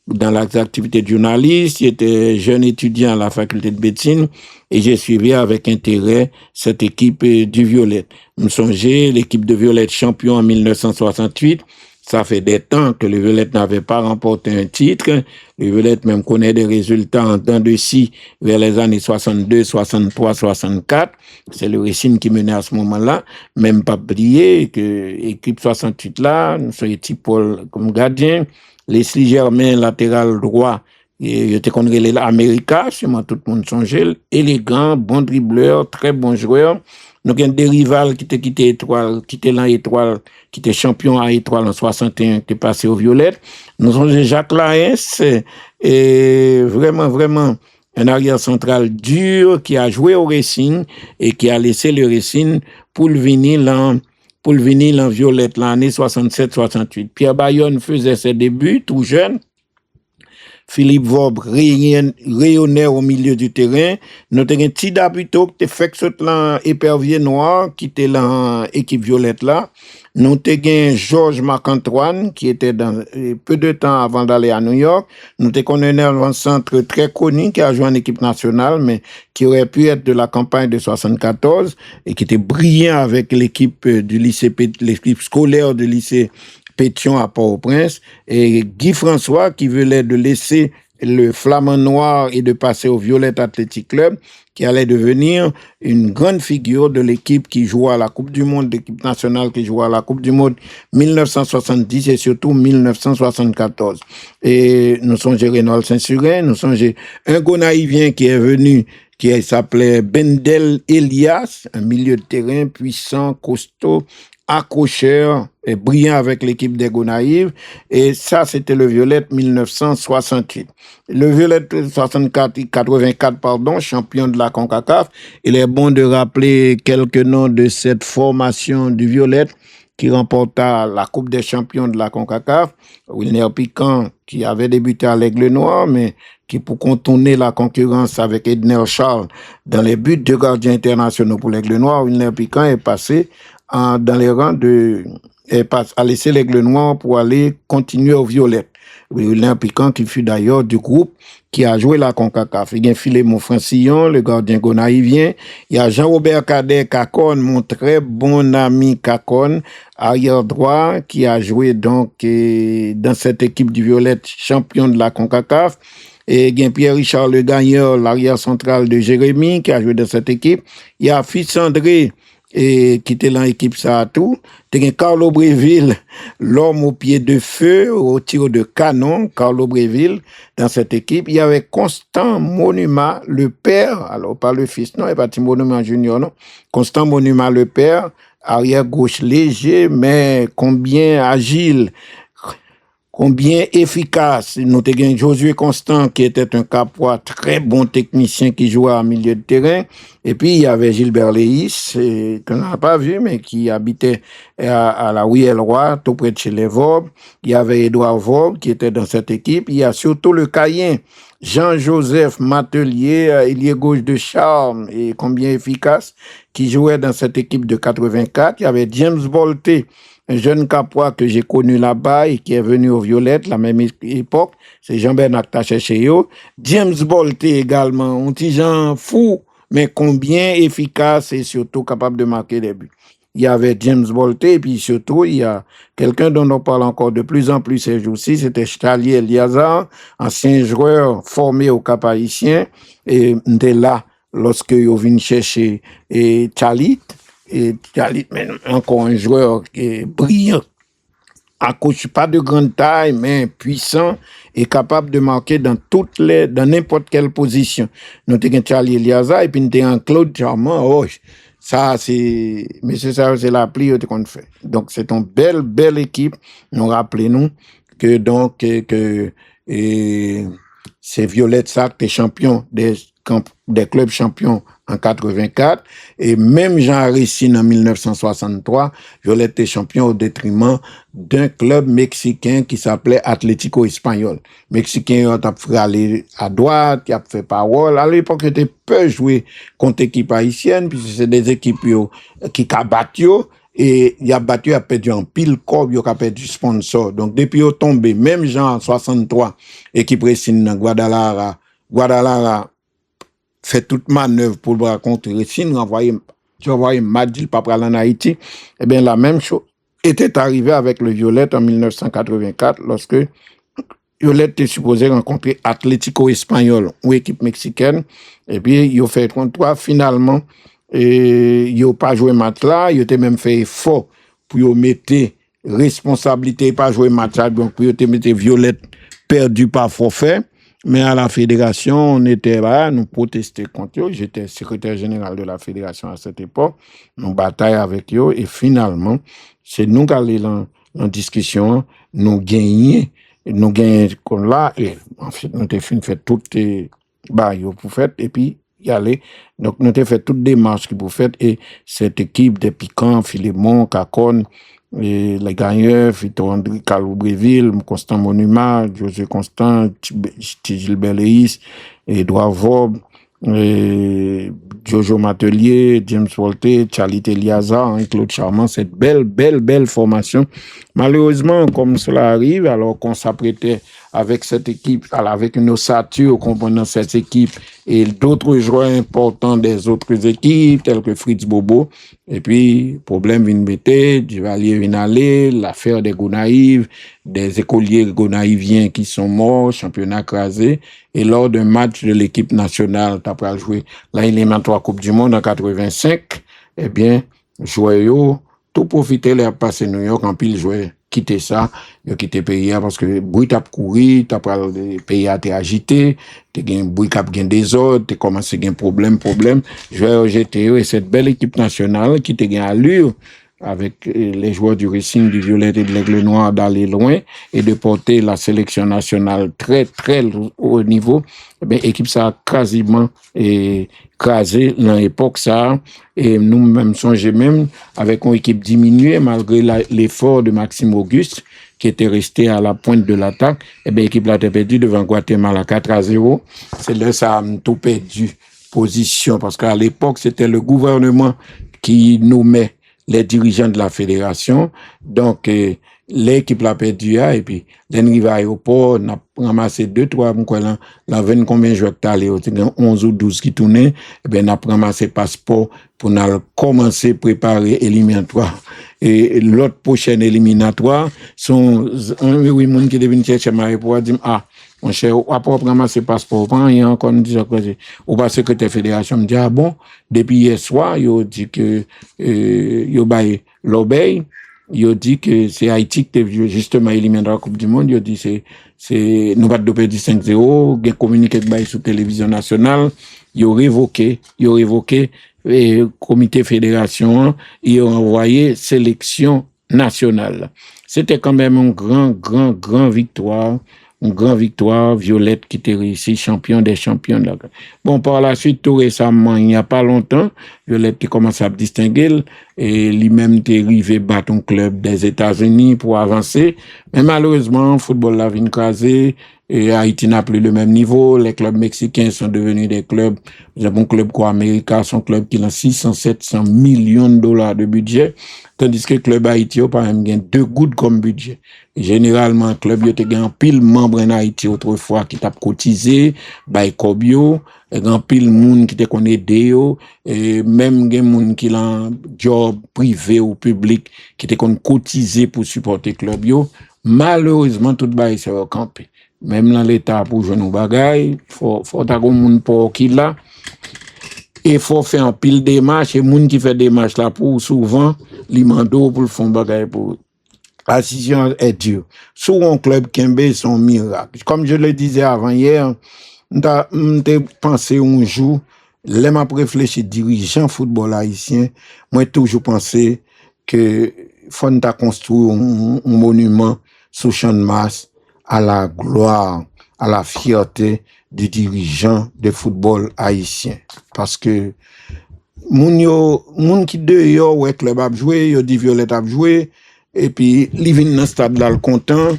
dans les activités de journaliste, j'étais jeune étudiant à la faculté de médecine et j'ai suivi avec intérêt cette équipe du Violette. Me songeais l'équipe de Violette champion en 1968. Ça fait des temps que le Violette n'avait pas remporté un titre. Le Violette même connaît des résultats en temps de scie vers les années 62, 63, 64. C'est le Racine qui menait à ce moment-là. Même pas oublier que l'équipe 68 là, nous sommes Paul comme gardien. Leslie Germain, latéral droit, il était contre l'América, sûrement tout le monde songeait, élégant, bon dribbleur, très bon joueur. Donc, il y a des rivales qui étaient quitté Étoile, qui étaient là Étoile, qui étaient champion à Étoile en 61, qui est passé au Violette. Nous sommes Jacques Laens, et vraiment, un arrière central dur qui a joué au Racing et qui a laissé le Racing pour le vinyle en Violette l'année 67-68. Pierre Bayonne faisait ses débuts tout jeune. Philippe Vaub rayonnait au milieu du terrain. Nous avons un petit Dabuto qui était fait épervier noir qui était dans l'équipe Violette là. Nous avons Georges Marc-Antoine qui était dans peu de temps avant d'aller à New York. Nous avons un avant-centre très connu qui a joué en équipe nationale mais qui aurait pu être de la campagne de 74 et qui était brillant avec l'équipe du lycée, l'équipe scolaire du lycée Pétion à Port-au-Prince, et Guy François qui venait de laisser le Flamand Noir et de passer au Violette Athletic Club, qui allait devenir une grande figure de l'équipe qui jouait à la Coupe du Monde, l'équipe nationale qui jouait à la Coupe du Monde 1970 et surtout 1974. Et nous sommes Reynald Saint-Surin, nous sommes un Gonaïvien qui est venu, qui s'appelait Bendel Elias, un milieu de terrain puissant, costaud, accrocheur et brillant avec l'équipe des Gonaïves. Et ça, c'était le Violette 1968. Le Violette 84, champion de la CONCACAF. Il est bon de rappeler quelques noms de cette formation du Violette qui remporta la Coupe des champions de la CONCACAF. Wilner Piquant, qui avait débuté à l'Aigle Noir, mais qui, pour contourner la concurrence avec Edner Charles dans les buts de gardiens internationaux pour l'Aigle Noir, Wilner Piquant est passé dans les rangs a laissé l'Aigle Noir pour aller continuer au Violette. William Piquant qui fut d'ailleurs du groupe qui a joué la CONCACAF. Il y a Philémon Francillon, le gardien gonaïvien. Il y a Jean-Robert Cadet Cacon, mon très bon ami Cacon, arrière droit, qui a joué donc dans cette équipe du Violette, champion de la CONCACAF. Et il y a Pierre-Richard Le Gagneur, l'arrière central de Jérémy, qui a joué dans cette équipe. Il y a Fils André, et qui était dans l'équipe Saatou. T'as Carlo Bréville, l'homme au pied de feu, au tir de canon, Carlo Bréville, dans cette équipe. Il y avait Constant Monument, le père, alors pas le fils, non, il pas Monument Junior, non. Constant Monument, le père, arrière gauche léger, mais combien agile, combien efficace. Nous avons Josué Constant qui était un capois très bon technicien qui jouait en milieu de terrain. Et puis il y avait Gilbert Léis, qu'on n'a pas vu, mais qui habitait à la Ruelle Roi, tout près de chez les Vaub. Il y avait Édouard Vaub qui était dans cette équipe. Il y a surtout le Cayen, Jean-Joseph Matelier, ailier gauche de charme et combien efficace, qui jouait dans cette équipe de 84. Il y avait James Volté, un jeune capois que j'ai connu là-bas et qui est venu au Violette, la même époque. C'est Jean-Bernard Taché chez eux. James Volté également, un petit Jean fou, mais combien efficace et surtout capable de marquer des buts. Il y avait James Volté, et puis surtout, il y a quelqu'un dont on parle encore de plus en plus ces jours-ci, c'était Chalier Eliazar, ancien joueur formé au Cap-Haïtien, et était là lorsque ils viennent chercher Chalit, et Chalit, mais encore un joueur qui est brillant, à cause pas de grande taille, mais puissant et capable de marquer dans n'importe quelle position. Nous avons Charlie Eliazar, et puis nous avons Claude Charmant. Oh, ça, c'est, monsieur, ça, c'est la pluie qu'on fait. Donc, c'est une belle équipe. Nous rappelons que, donc, c'est Violette Sac, des champions, des clubs champions en 84. Et même Jean Racine en 1963, Violette est champion au détriment d'un club mexicain qui s'appelait Atlético Espagnol. Mexicain, il a fait aller à droite, il a fait parole. À l'époque, il était peu joué contre équipe haïtienne, puisque c'est des équipes qui a battu. Et il a battu, il a perdu en pile corps, il a perdu sponsor. Donc, depuis il est tombé, même Jean en 63, équipe Racine dans Guadalajara fait toute manœuvre pour le raconter Racine, envoyer Madil Papral en Haïti. Eh bien, la même chose était arrivée avec le Violette en 1984, lorsque Violette était supposé rencontrer Atlético Espagnol, ou équipe mexicaine. Et puis, il a fait contre toi, finalement, et il n'a pas joué match là, il a même fait effort pour mettre responsabilité, pas jouer match là, donc pour mettre Violette perdu par forfait. Mais à la fédération, on était là, nous protestions contre eux. J'étais secrétaire général de la fédération à cette époque. Nous bataillons avec eux et finalement, c'est nous qui allons en discussion, nous gagnons comme là et en fait, nous avons fait toutes les bails pour faire et puis y aller. Donc, nous avons fait toutes les démarches que vous faites et cette équipe de Piquant, Philémon, Cacon, et les gagnants, Victor André Caloubreville, Constant Monument, José Constant, Gilbert Leis, Edouard Vob, Jojo Matelier, James Volté, Charlie Eliazar, Claude Charmant, cette belle formation. Malheureusement, comme cela arrive, alors qu'on s'apprêtait avec cette équipe, avec une ossature comprenant cette équipe et d'autres joueurs importants des autres équipes, tels que Fritz Bobo. Et puis, problème vient bêter, Duvalier vient aller, l'affaire des Gonaïves, des écoliers gonaïviens qui sont morts, championnat crasé. Et lors d'un match de l'équipe nationale, après jouer l'éliminatoire Coupe du Monde en 85, eh bien, joueurs, tout profiter, les passer New York en pile joueur. Quitter ça, ils quitté le pays parce que bruit t'a couru, t'as pas le pays a été agité, t'es gain bruit cap gain désordre, t'es commencé gain problème, je vais rejeter et cette belle équipe nationale qui te gain allure avec les joueurs du Racing, du Violet et de l'Aigle Noir d'aller loin et de porter la sélection nationale très haut niveau. Eh bien, équipe ça a quasiment écrasé dans l'époque ça et nous-mêmes songez même avec une équipe diminuée malgré l'effort de Maxime Auguste qui était resté à la pointe de l'attaque. Eh bien, l'équipe l'a perdu devant Guatemala 4-0. C'est là ça a tout perdu position parce qu'à l'époque c'était le gouvernement qui nommait les dirigeants de la fédération. Donc, l'équipe l'a perdu, et puis, l'arrivée à l'aéroport, on a ramassé 2-3, la 20 combien de joueurs qui allé, 11 ou 12 qui tournaient, et bien, on a ramassé passeport pour commencer à préparer éliminatoire. Et l'autre prochaine éliminatoire, sont oui, moun qui devine chercher à l'aéroport, dit, mon cher, ou après ramasser passeport, il y a encore une discussion, ou pas secrétaire fédération, me dit, bon, depuis hier soir, il dit que, il bail l'obéi, il dit que c'est Haïti qui est justement éliminé dans la Coupe du Monde, il dit c'est, nous pas de perdu 5-0, il a communiqué sur télévision nationale, il a révoqué, comité fédération, il a envoyé sélection nationale. C'était quand même une grand victoire. Une grande victoire, Violette qui était réussi, champion des champions. Là. Bon, par la suite, tout récemment, il n'y a pas longtemps, Violette qui commence à distinguer, et lui-même était arrivé battre un club des États-Unis pour avancer. Mais malheureusement, le football l'a vu écraser, Et Haïti n'a plus le même niveau. Les clubs mexicains sont devenus des clubs. Nous avons un club comme América, son club qui a 600, 700 millions de dollars de budget. Tandis que le club Haïti, par exemple, gagne 2 gouttes comme budget. Et généralement, le club, il y a un pile membre en Haïti autrefois qui t'a cotisé, by Kobio, et un pile monde qui te connaît d'eux, et même des monde qui a un job privé ou public qui te connaît cotisé pour supporter le club. Malheureusement, tout le c'est au campé. Même dans l'État, pour jouer nos bagailles, faut avoir un monde pour qui là. Et faut faire un pile de démarches. Et monde qui fait des démarches là, pour souvent, les mandats pour le fond bagaille pour. La décision est dure. Sur un club Kembe, c'est un miracle. Comme je le disais avant hier, j'ai pensé un jour, là, m'a réfléchi, dirigeant football haïtien, moi, toujours pensé que faut construire un monument sous champ de masse à la gloire, à la fierté du dirigeant de football haïtien. Parce que, moun qui dehors, ouais, club a joué, yo dit Violette a joué, et puis, li vin dans stade là, le content,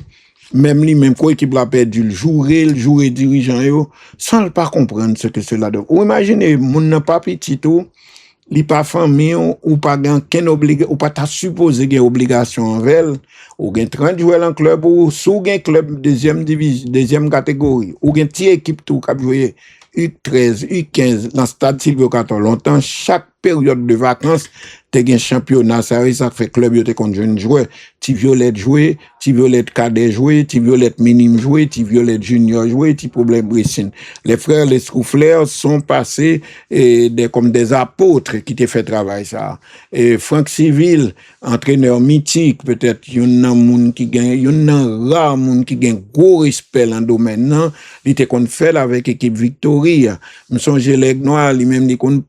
même lui, même quoi, équipe l'a perdu, le jouer dirigeant yo, sans le pas comprendre ce que cela donne. Ou imaginez, moun n'a pas petit tout, li pas famille, ou pas gan ken ou pas ta supposé gen obligation envers, ou gen 30 joueurs en club, ou sous gen club deuxième division, deuxième catégorie, ou gen ti équipe tout, k'ap joué U13, U15, dans stade Silvio 14, longtemps, chaque période de vacances, te gen championnat, ça fait club yo te kon jeune joueur, ti Violette jouer, ti Violette cadet jouer, ti Violette minime jouer, ti Violette junior jouer, ti problème Bressine. Les frères les Souffleurs sont passés comme des apôtres qui te fait travail ça. Et Franck Civil, entraîneur mythique, peut-être yon rare moun qui gagne gros respect dans domaine nan, il te kon fait avec équipe Victoria. Me songe l'Aigle Noir, lui même li kon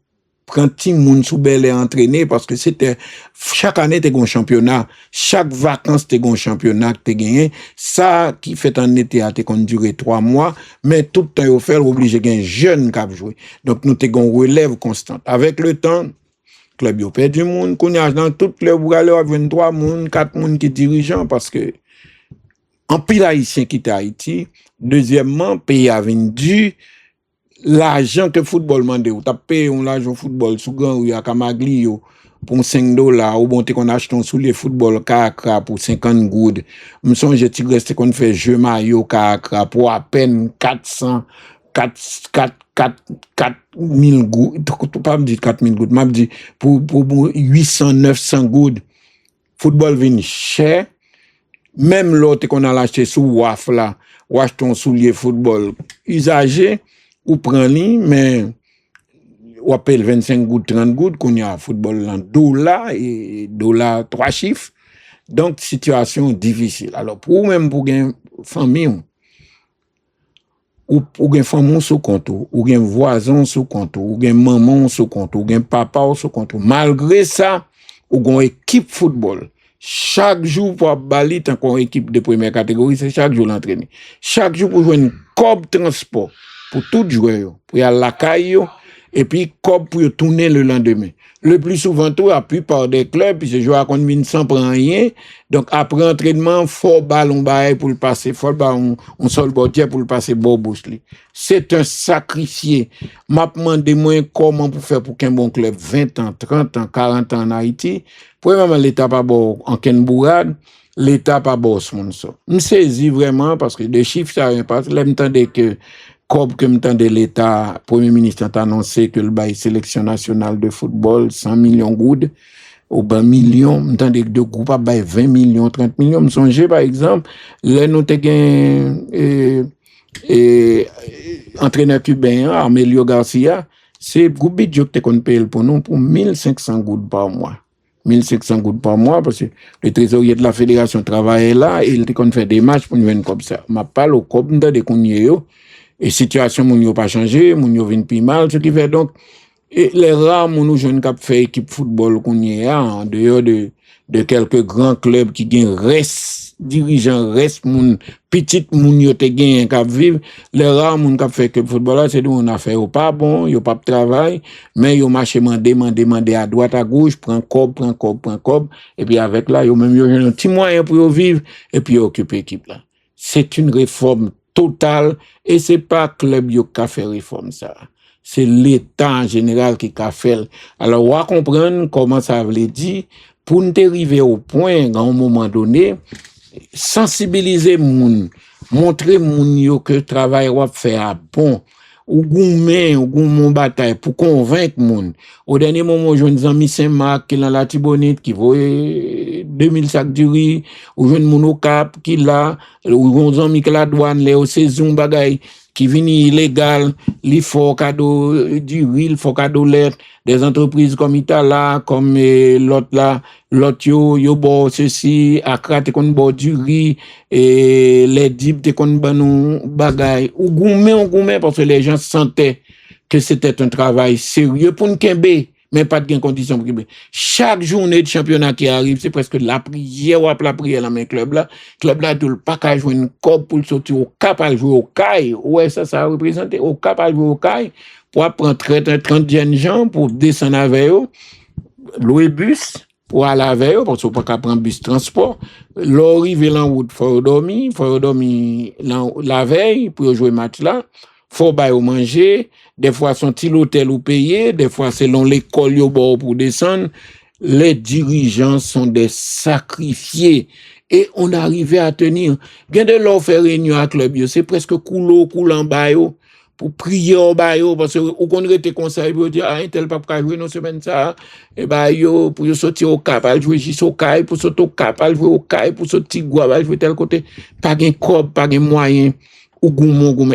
prend ti moun sous bel entraîné parce que c'était chaque année t'es gon championnat, chaque vacances t'es gon championnat que t'es gagné, ça qui fait en été a t'es kon durer 3 mois, mais tout le temps yo fait obligé gain jeune qui jouer. Donc nous t'es gon relève constante. Avec le temps, club yo perd du monde, qu'on y a dans tout club ou aller 23 moun, 4 moun qui dirigeant parce que en pile haïtien qui Haïti, deuxièmement pays a vendu l'argent que football mande ou t'as payé un l'argent football sous grand ou y a Kamagli pour $5 ou bon t'es qu'on achète un soulier football Kakra pour 50 goudes me songe ti reste qu'on fait jeu maillot Kakra pour à peine 4000 goudes pas me dire 4000 goudes m'a dit pour 800 900 goudes football vient cher même l'autre qu'on a acheté sous WAF là ou acheter un soulier football usagé ou prend li, mais ou appelle 25 gouttes, 30 gouttes, qu'on y a football en dollars et dollars 3 chiffres. Donc, situation difficile. Alors, pour même pour une famille, ou pour une famille sous compte, ou un voisin sous compte, ou un maman sous compte, ou un papa sous compte, malgré ça, ou une équipe football. Chaque jour pour bali tant qu'on équipe de première catégorie, c'est chaque jour l'entraîner. Chaque jour pour jouer une cob transport. Pour tout joueur, pour y aller à la caille, et puis comme pour tourner le lendemain. Le plus souvent, tout, la plupart des clubs, puis ces joueurs qu'on vient sans prendre rien, donc après entraînement, faut ballon bail pour le passer, faut ballon, on sol bordier pour le passer bobouche. C'est un sacrifié. M'a demandé moi comment pour faire pour qu'un bon club 20 ans, 30 ans, 40 ans en Haïti, premièrement l'État pas bon en Ken Bourad, l'État pas bon ce monde ça. Me saisit vraiment parce que des chiffres ça rien pas, là m'entendait que comme de l'État, Premier ministre a annoncé que le bail sélection nationale de football, 100 millions de goudes, ou 20 millions, m'entendez que de groupes a bail 20 millions, 30 millions. Me songe par exemple, là nous te gain entraîneur cubain, Armelio Garcia, c'est groupe budget que qu'on paye pour nous pour 1500 gouttes par mois. 1500 gouttes par mois, parce que le trésorier de la fédération travaille là, et il te fait des matchs pour nous venir comme ça. Ma parle au cop de qu'on y est. Et situation moun yo pas changé, moun yo vinn pi mal, ce qui fait donc les rares moun nou jeune k'ap fait équipe football qu'on y a en dehors de quelques grands clubs qui gagnent reste dirigeant reste moun petit moun yo te gagne k'ap vivre, les rares moun k'ap fait équipe football là c'est nous on a fait au pas bon, yo pas travail, mais yo marché demander à droite à gauche, prend cob et puis avec là yo même yo un petit moyen pour yo vivre et puis occuper équipe là. C'est une réforme total, et c'est pas club yo qui a fait réforme ça. C'est l'État en général qui a fait. Alors, on va comprendre comment ça veut dire, pour nous arriver au point, à un moment donné, sensibiliser moun, montrer moun yo que travail va faire bon, ou goun bataille pour convaincre moun. Au dernier moment, je vois ami Saint-Marc qui est dans la Tibonite, qui vaut 2000 sacs du riz, ou je moun au Cap qui là, ou je ami qui la douane, les au saison bagay, qui viennent illégal, li faut cadeau du riz, il faut cadeau lait, des entreprises comme Itala, comme l'autre yo bo ceci, Accra te kon bo du riz, et les dip te kon banou bagay, ou goumen, parce que les gens sentaient que c'était un travail sérieux pour nous kembe, mais pas de gain condition pour kembe. Chaque journée de championnat qui arrive, c'est presque la prière ou la prière dans mes clubs là tout le pas qu'à jouer une coupe pour sortir au Cap à jouer au CAI. Ouais, ça représente au Cap à jouer au CAI pour prendre 30 jeunes gens pour descendre avec eux, louer bus pour aller avec eux, parce qu'on peut pas prendre bus transport. L'arrivée en route, faut dormir la veille pour jouer match là. Faut bailler manger, des fois son petit hôtel ou payé, des fois selon l'école yo bord pour descendre. Les dirigeants sont des sacrifiés et on arrivait à tenir. Bien de leur faire réunion à club, c'est presque coulant bayo pour prier au bayo parce que ou qu'on était conseil pour dire ah tel pas pour jouer non semaine ça et bayo pour sortir au Cap, al jouer juste au CAI pour sortir au Cap, al jouer au CAI pour sortir Tigua, al jouer tel côté, pas gain corps, pas gain moyen. Et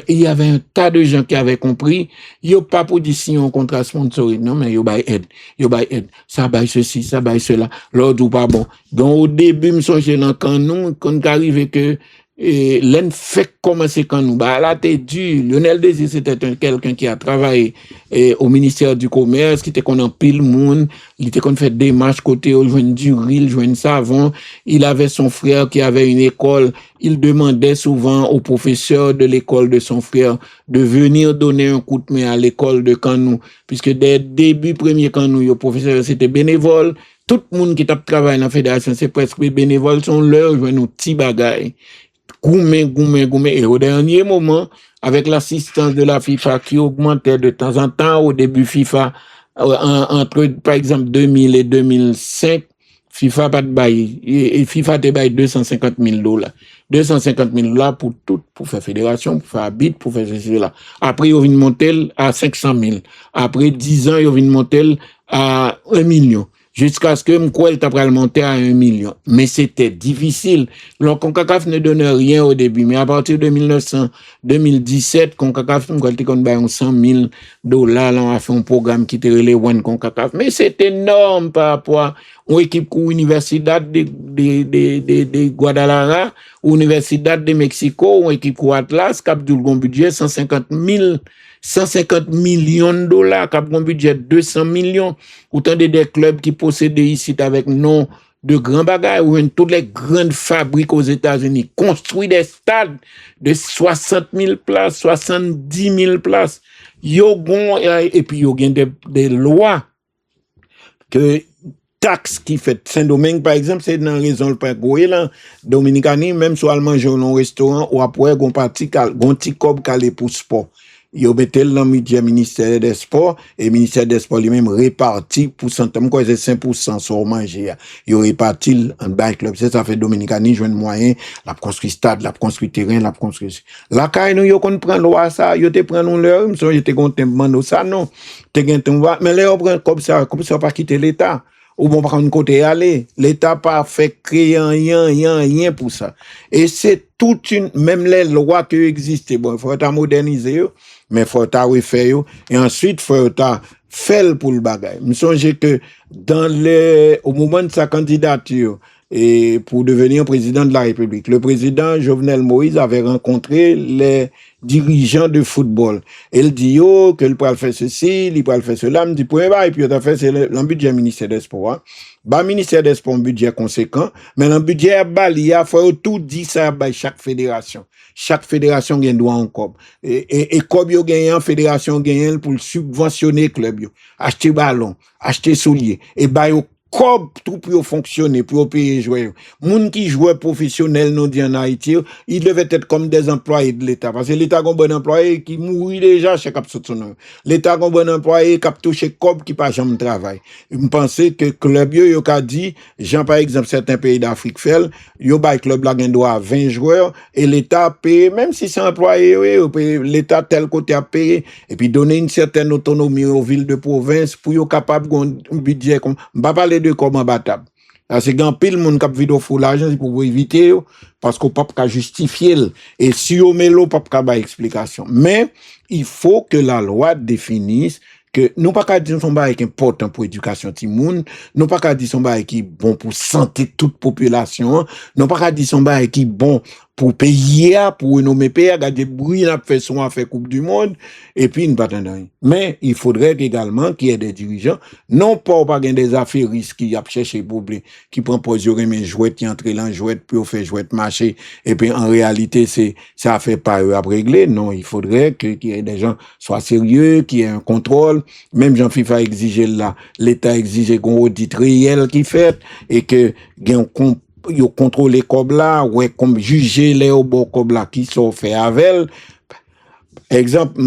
il y avait un tas de gens qui avaient compris, il n'y a pas pour dire si on contrat sponsoring, non, mais il y a aide, ça baille ceci, ça baille cela, l'autre ou pas bon. Donc, au début, je songeais dans quand arrivait que, l'en fait commencer quand nous, là, t'es dû, Lionel Désir, c'était quelqu'un qui a travaillé, au ministère du Commerce, qui était qu'on en pile monde, il était qu'on fait des marches côté, il jouait du riz, il jouait savon, il avait son frère qui avait une école, il demandait souvent aux professeurs de l'école de son frère de venir donner un coup de main à l'école de Canou, puisque dès le début premier Canou, le professeur c'était bénévole, tout le monde qui travaille dans la fédération, c'est presque bénévole, sont leurs, jouent nos petits bagailles. Goumen. Et au dernier moment, avec l'assistance de la FIFA qui augmentait de temps en temps, au début FIFA, entre par exemple 2000 et 2005, FIFA pas de bail, et FIFA te bail $250,000. $250,000 pour tout, pour faire fédération, pour faire habit, pour faire ceci, là. Après, ils viennent monter à 500,000. Après 10 ans, ils viennent monter à 1 million. Jusqu'à ce que Mkwel t'apprenne monter à 1 million. Mais c'était difficile. Donc, CONCACAF ne donnait rien au début. Mais à partir de 2017, CONCACAF, Mkwel t'y compte $100,000. Là, on a fait un programme qui était relé One CONCACAF. Mais c'est énorme par rapport à une équipe ou Universidad de Guadalajara, ou Universidad de Mexico, ou équipe ou Atlas, cap du budget $150 millions, cap un budget 200 millions. Autant des clubs qui possèdent ici avec nom de grands bagages, où toutes les grandes fabriques aux États-Unis construisent des stades de 60 000 places, 70 000 places. Et puis, il y a des lois que taxe qui fait Saint-Domingue, par exemple, c'est dans la raison le père Goélan, Dominicani, même si on mange dans un restaurant, ou après, on parti, on petit cob calé pour sport. Yo mettait dans le ministère des Sports, et le ministère des Sports lui-même réparti pour centaines, quoi, c'est 5% sur manger. Yo réparti en bas club. Ça fait Dominicani, joint moyen, la construit stade, la construit terrain, la construit. La caille, nous, yo, qu'on prend loi, ça, yo te prend l'heure, m'son, yo te content, mando ça, non. Te gain ton va, mais là, on prend comme ça, pas quitter l'État. Ou bon, par un côté aller. L'État pas fait créer rien pour ça. Et c'est toute même les lois qui existent. Bon, il faut moderniser, mais il faut refaire, et ensuite, il faut faire pour le bagage. Je me songe que au moment de sa candidature, et pour devenir président de la République, le président Jovenel Moïse avait rencontré les dirigeants de football. Il dit, que il pourrait faire ceci, il pourrait faire cela, il dit, et puis il a fait, c'est le budget ministère des Sports, hein. Ministère des Sports, un budget conséquent, mais le budget, il y a faut tout dire ça, chaque fédération. Chaque fédération gagne droit en cob. Et cob yo gagne, fédération gagne pour subventionner club yo. Acheter ballon, acheter souliers, et comme tout pour fonctionner, pour payer joueurs. Moun qui jouent professionnels non dit en Haïti, ils devaient être comme des employés de l'État. Parce que l'État a un bon employé qui mourit déjà chez Cap Soutounou. L'État a un bon employé qui a touché cob qui pas jamais travail. Je pense que club yo a dit, Jean par exemple certains pays d'Afrique fait, yo bay club la gen droit 20 joueurs et l'État paye, même si c'est employé, l'État tel côté a payé et puis donner une certaine autonomie aux villes de province pour yo capable un budget comme pas parler de comment battable. C'est grand pile moun k'ap vide fou l'argent pour éviter parce qu'on pas ka justifier et si on met l'eau pas ka ba explication. Mais il faut que la loi définisse que nous pas qu'à dire son bail qui important pour éducation ti moun, nous pas qu'à dire son bail qui bon pour santé toute population, nous pas qu'à dire son bail qui bon pour payer, pour nommer pays, garder bruit n'a fait son affaire Coupe du monde et puis une bataille. Mais il faudrait également qu'il y ait des dirigeants non pas des affaires qui a cherché problème qui prend poser mes jouets qui entre dans jouet pour faire jouet marcher et puis en réalité c'est ça fait pas eux à régler. Non, il faudrait qu'il y ait des gens soient sérieux, qu'il y ait un contrôle. Même Jean FIFA exigeait là, l'État exigeait qu'on audit réel qui fait et que yo contrôler comme là, ouais, comme juger les au bon comme là qui sont fait avec. Exemple,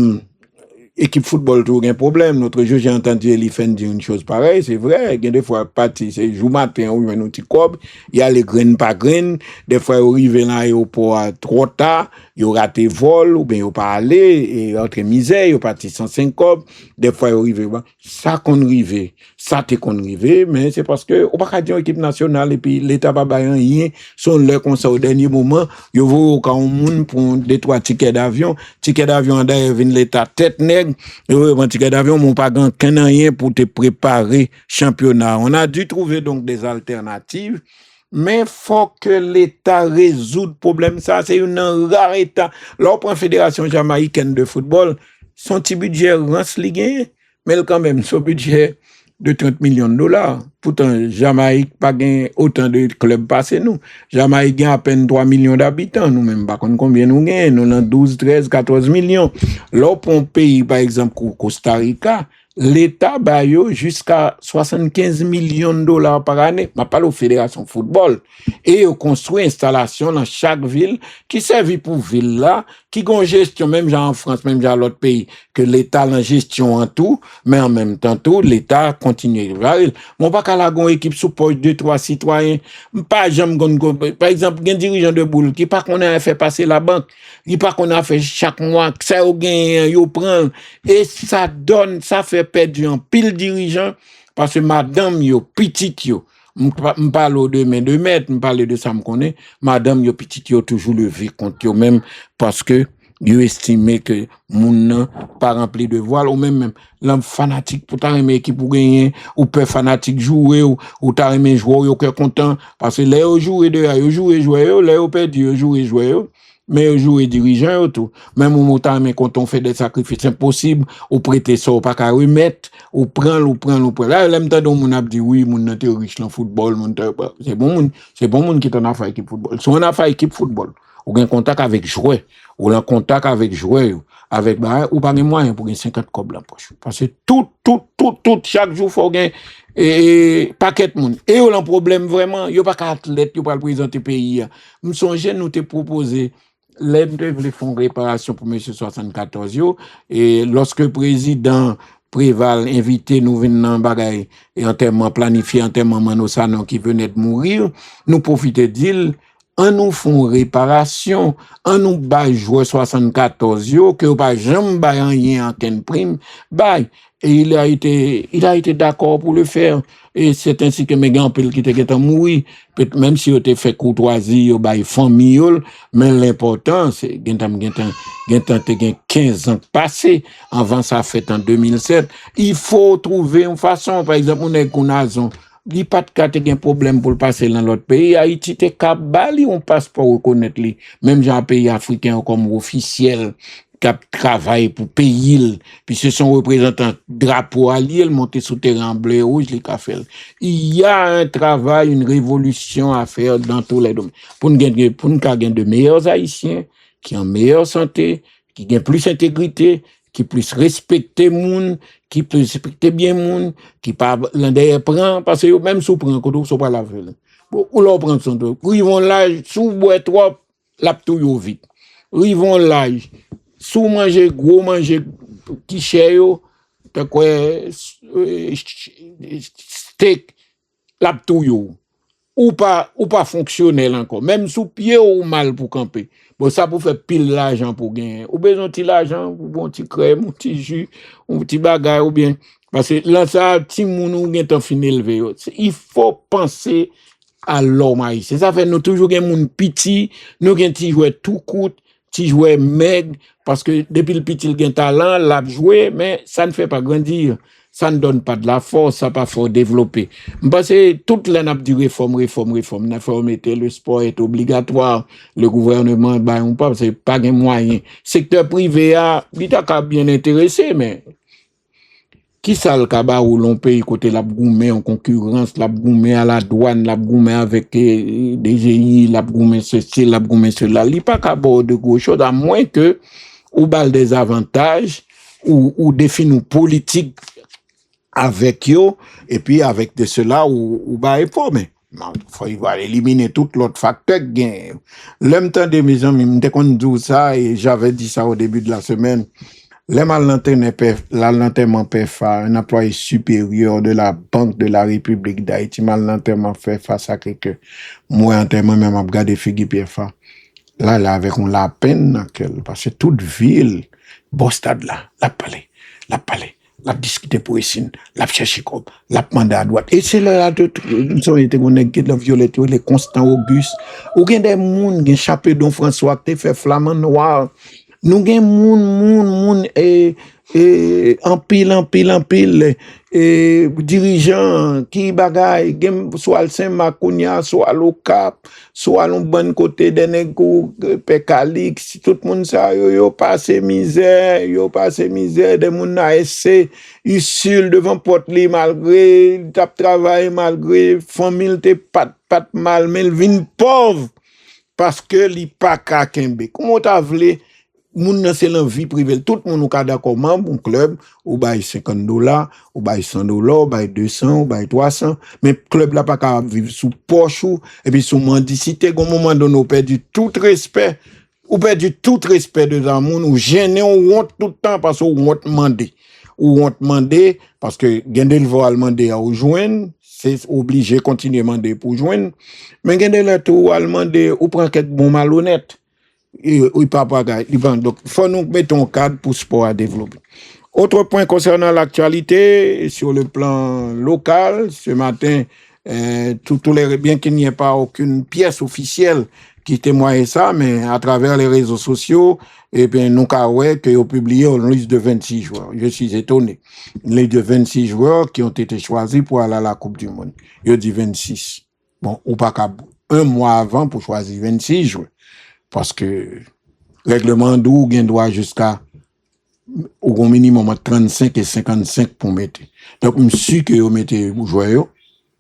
équipe football tout un problème. Notre jeu, j'ai entendu Elifen dire une chose pareille, c'est vrai, il y a des fois parti, c'est jour matin, on y a un petit cob, il y a les graines pas graines, des fois on arrive dans l'aéroport trop tard, il raté vol, ou bien il pas allé, et entre misère, il parti 105 cob, des fois on arrive, ça qu'on arrive, ça t'est qu'on arrive, mais c'est parce que, on pas dire équipe nationale, et puis l'État pas bailler rien, son leur comme ça au dernier moment, il vaut quand on monde pour 2-3 tickets d'avion d'ailleurs vient l'État tête nègre, un ticket d'avion, mon pas grand rien pour te préparer championnat. On a dû trouver donc des alternatives. Mais faut que l'État résout le problème. Ça, c'est une rare État. Là, on prend Fédération jamaïcaine de football, son petit budget rance ligue, mais quand même, son budget de 30 millions de dollars. Pourtant, Jamaïque pas gain autant de clubs passés nous. Jamaïque gagne à peine 3 millions d'habitants. Nous même pas combien nous gagnons. Nous avons 12, 13, 14 millions. Là, pour un pays, par exemple, Costa Rica, l'État baille jusqu'à 75 millions de dollars par année. Je parle aux fédérations football. Et on construit installation dans chaque ville qui servent pour ville là, qui ont gestion, même genre en France, même genre l'autre pays, que l'État a gestion en tout, mais en même temps tout, l'État continue. Mon pas qu'à la gon équipe sous poche 2-3 citoyens, pas jamais par exemple, un dirigeant de boule qui pas qu'on a fait passer la banque, qui pas qu'on a fait chaque mois, que ça au gain, yo prend, et ça donne, ça fait perdre un pile dirigeant, parce que madame yo, petite yo, m'parle de main de maître, m'parle de ça m'connais, madame yo petite yo toujours levé contre yo même, parce que yo estimé que moun nan pas rempli de voile ou même l'homme fanatique pour ta aimer équipe pour gagner ou peur fanatique jouer ou ta aimer jouer yo cœur content parce que là yo jouer de yo jouer là yo perdu yo jouer mais yo jouer dirigeant tout même ou ta aimer quand on fait des sacrifices impossibles ou prêter ça ou pas qu'à remettre ou prendre là l'aime tant don moun a dit oui moun nan te riche dans football moun c'est bon moun qui t'en a fait équipe football si on a fait équipe football ou un contact avec joueur ou en contact avec joueur avec ou pas de moyens pour 50 cob la poche parce que tout chaque jour faut gagner et paquet monde et on a problème vraiment yo pas athlète yo pas présenter pays me songe nous te proposer l'aide de les fonds réparation pour monsieur 74 yo et lorsque président Préval invité nous venir dans bagaille et enterrement planifié enterrement Manosanon qui venait de mourir nous profiter d'il en nous font réparation, en nous bail joueur 74 yo, que pas jamais bail rien en ken prime, bail. Et il a été d'accord pour le faire. Et c'est ainsi que mes grands-pères qui étaient mourir, même si ils ont fait courtoisie, ils bail famille, mais l'important, c'est, gentan 15 ans passés, avant sa fête en 2007. Il faut trouver une façon, par exemple, on est Kounazon, li pas de un problème pour le passer dans l'autre pays. Haïti te kabali on passeport reconnaître li. Même dans un pays africain comme officiel qui travaille pour payer. Puis ce sont représentants drapeau allié, monter sous terrain bleu rouge les cafés. Il y a un travail, une révolution à faire dans tous les domaines. Pour nous gagner de meilleurs haïtiens qui ont meilleure santé, qui ont plus d'intégrité, qui plus respecter moun, qui plus respecter bien moun, qui pas l'un derrière prend, parce que même sous prend, quand on pas la veille. Bon, ou l'on prend son truc. Ils vont là, sous boire trop, la tout vite. Ils vont là, sous manger, gros manger, qui cher yo, t'as quoi, steak, la tout yo. Ou pas fonctionnel encore. Même sous pied ou mal pour camper. Bon, ça pour faire pile l'argent pour gagner. Ou besoin de l'argent pour bon petit crème, un petit jus, un petit bagage ou bien. Parce que là, ça, petit moun ou gen tan fin élevé. Il faut penser à l'homme haïtien. Ça fait nous toujours gen moun petit, nous gen ti jouer tout coûte, ti jouer maigre, parce que depuis le petit, il gen talent, l'a joué, mais ça ne fait pas grandir. Ça ne donne pas de la force, ça pas fort développer. Parce que toute la nappe du réforme, le sport est obligatoire, le gouvernement, on pas, c'est pas un moyen. Secteur privé l'État a bien intéressé, mais qui ça le cabas où l'on paye côté la gourmet en concurrence, la gourmet à la douane, la gourmet avec DGI, la gourmet ceci, la gourmet cela. Il n'y a pas qu'à bord de gros choses, à moins que, ou bal des avantages, ou définir politique avec eux, et puis avec de cela, ou bah, mais il va éliminer tout l'autre facteur gain. L'même temps de mes amis, dès qu'on dit ça, et j'avais dit ça au début de la semaine, les malenterrement peut faire un employé supérieur de la Banque de la République d'Haïti, malenterrement fait face à quelqu'un. Moi, en termes même, à regarder Figui Pierre. Là, avec on la peine, parce que toute ville, bon stade là, la palais, la discuter pour ici, la chercher comme, la demander à droite. Et c'est là, nous avons été connectés, la violette, les Constant Auguste, ou bien des moun, gen Chapé Don François, qui fait flamand noir. Nous gen moun, en pile, dirigeant, qui bagay, gen, soit le Saint-Macounia, soit le Cap, soit le bon côté de Negou, Pécalix, tout le monde ça, yo passe misère, des moun na essaie, issul devant porte li malgré, tap travail malgré, famille te pat mal, mais il vin pauvre, parce que li pa ka kembe. Comment t'as vle? Moun nan c'est l'envie privée. Tout le monde est d'accord, membre, un club, ou bail $50, ou bail $100, ou bail 200, ou bail 300. Mais club là pas capable vivre sous poche ou, et puis sous mendicité. Au moment donné, on perdu tout respect. Ou perdu tout respect de la moun, ou gêné, ou honte tout le temps parce qu'on honte demander. Ou honte demander parce que gende le va demander à ou joindre, c'est obligé continuer à demander pour joindre. Mais gende le tout à demander ou prend quelque bon malhonnête. Oui, papa, donc, faut nous mettre un cadre pour sport à développer. Autre point concernant l'actualité, sur le plan local, ce matin, bien qu'il n'y ait pas aucune pièce officielle qui témoigne ça, mais à travers les réseaux sociaux, et bien, nous, que ont publié une liste de 26 joueurs. Je suis étonné. Une liste de 26 joueurs qui ont été choisis pour aller à la Coupe du Monde. Je dis 26. Bon, ou pas qu'à un mois avant pour choisir 26 joueurs. Parce que règlement d'où gain droit jusqu'à au minimum 35 et 55 pour mettre. Donc, je suis que vous mettez vous jouez,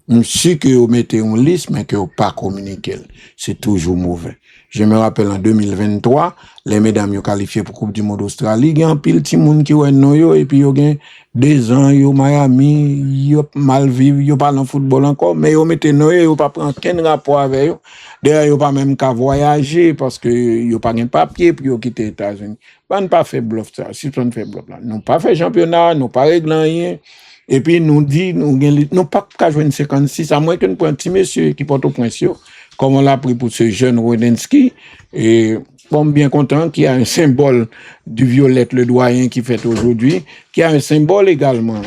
je suis que vous mettez une liste, mais que vous pas communiquer. C'est toujours mauvais. Je me rappelle en 2023, les mesdames ont qualifié pour Coupe du Monde Australie, il y a un pile petit monde qui est noyo, et puis il y a 2 ans, yo Miami, yo mal vivre, yo pas dans football encore, mais yo mettez noyo, yo pas prendre aucun rapport avec eux. D'ailleurs, yo pas même qu'à voyager, parce que yo pas de papier, puis yo quitter les États-Unis. On pas fait bluff ça, si on fait bluff là. Nous pas fait championnat, nous pas réglé rien. Et puis nous dit, nous pas qu'à jouer une 56, à moins qu'on prenne un petit monsieur qui porte au point sur, comme on l'a pris pour ce jeune Rodensky, et bon, bien content qu'il y a un symbole du Violette, le doyen qui fait aujourd'hui, qui a un symbole également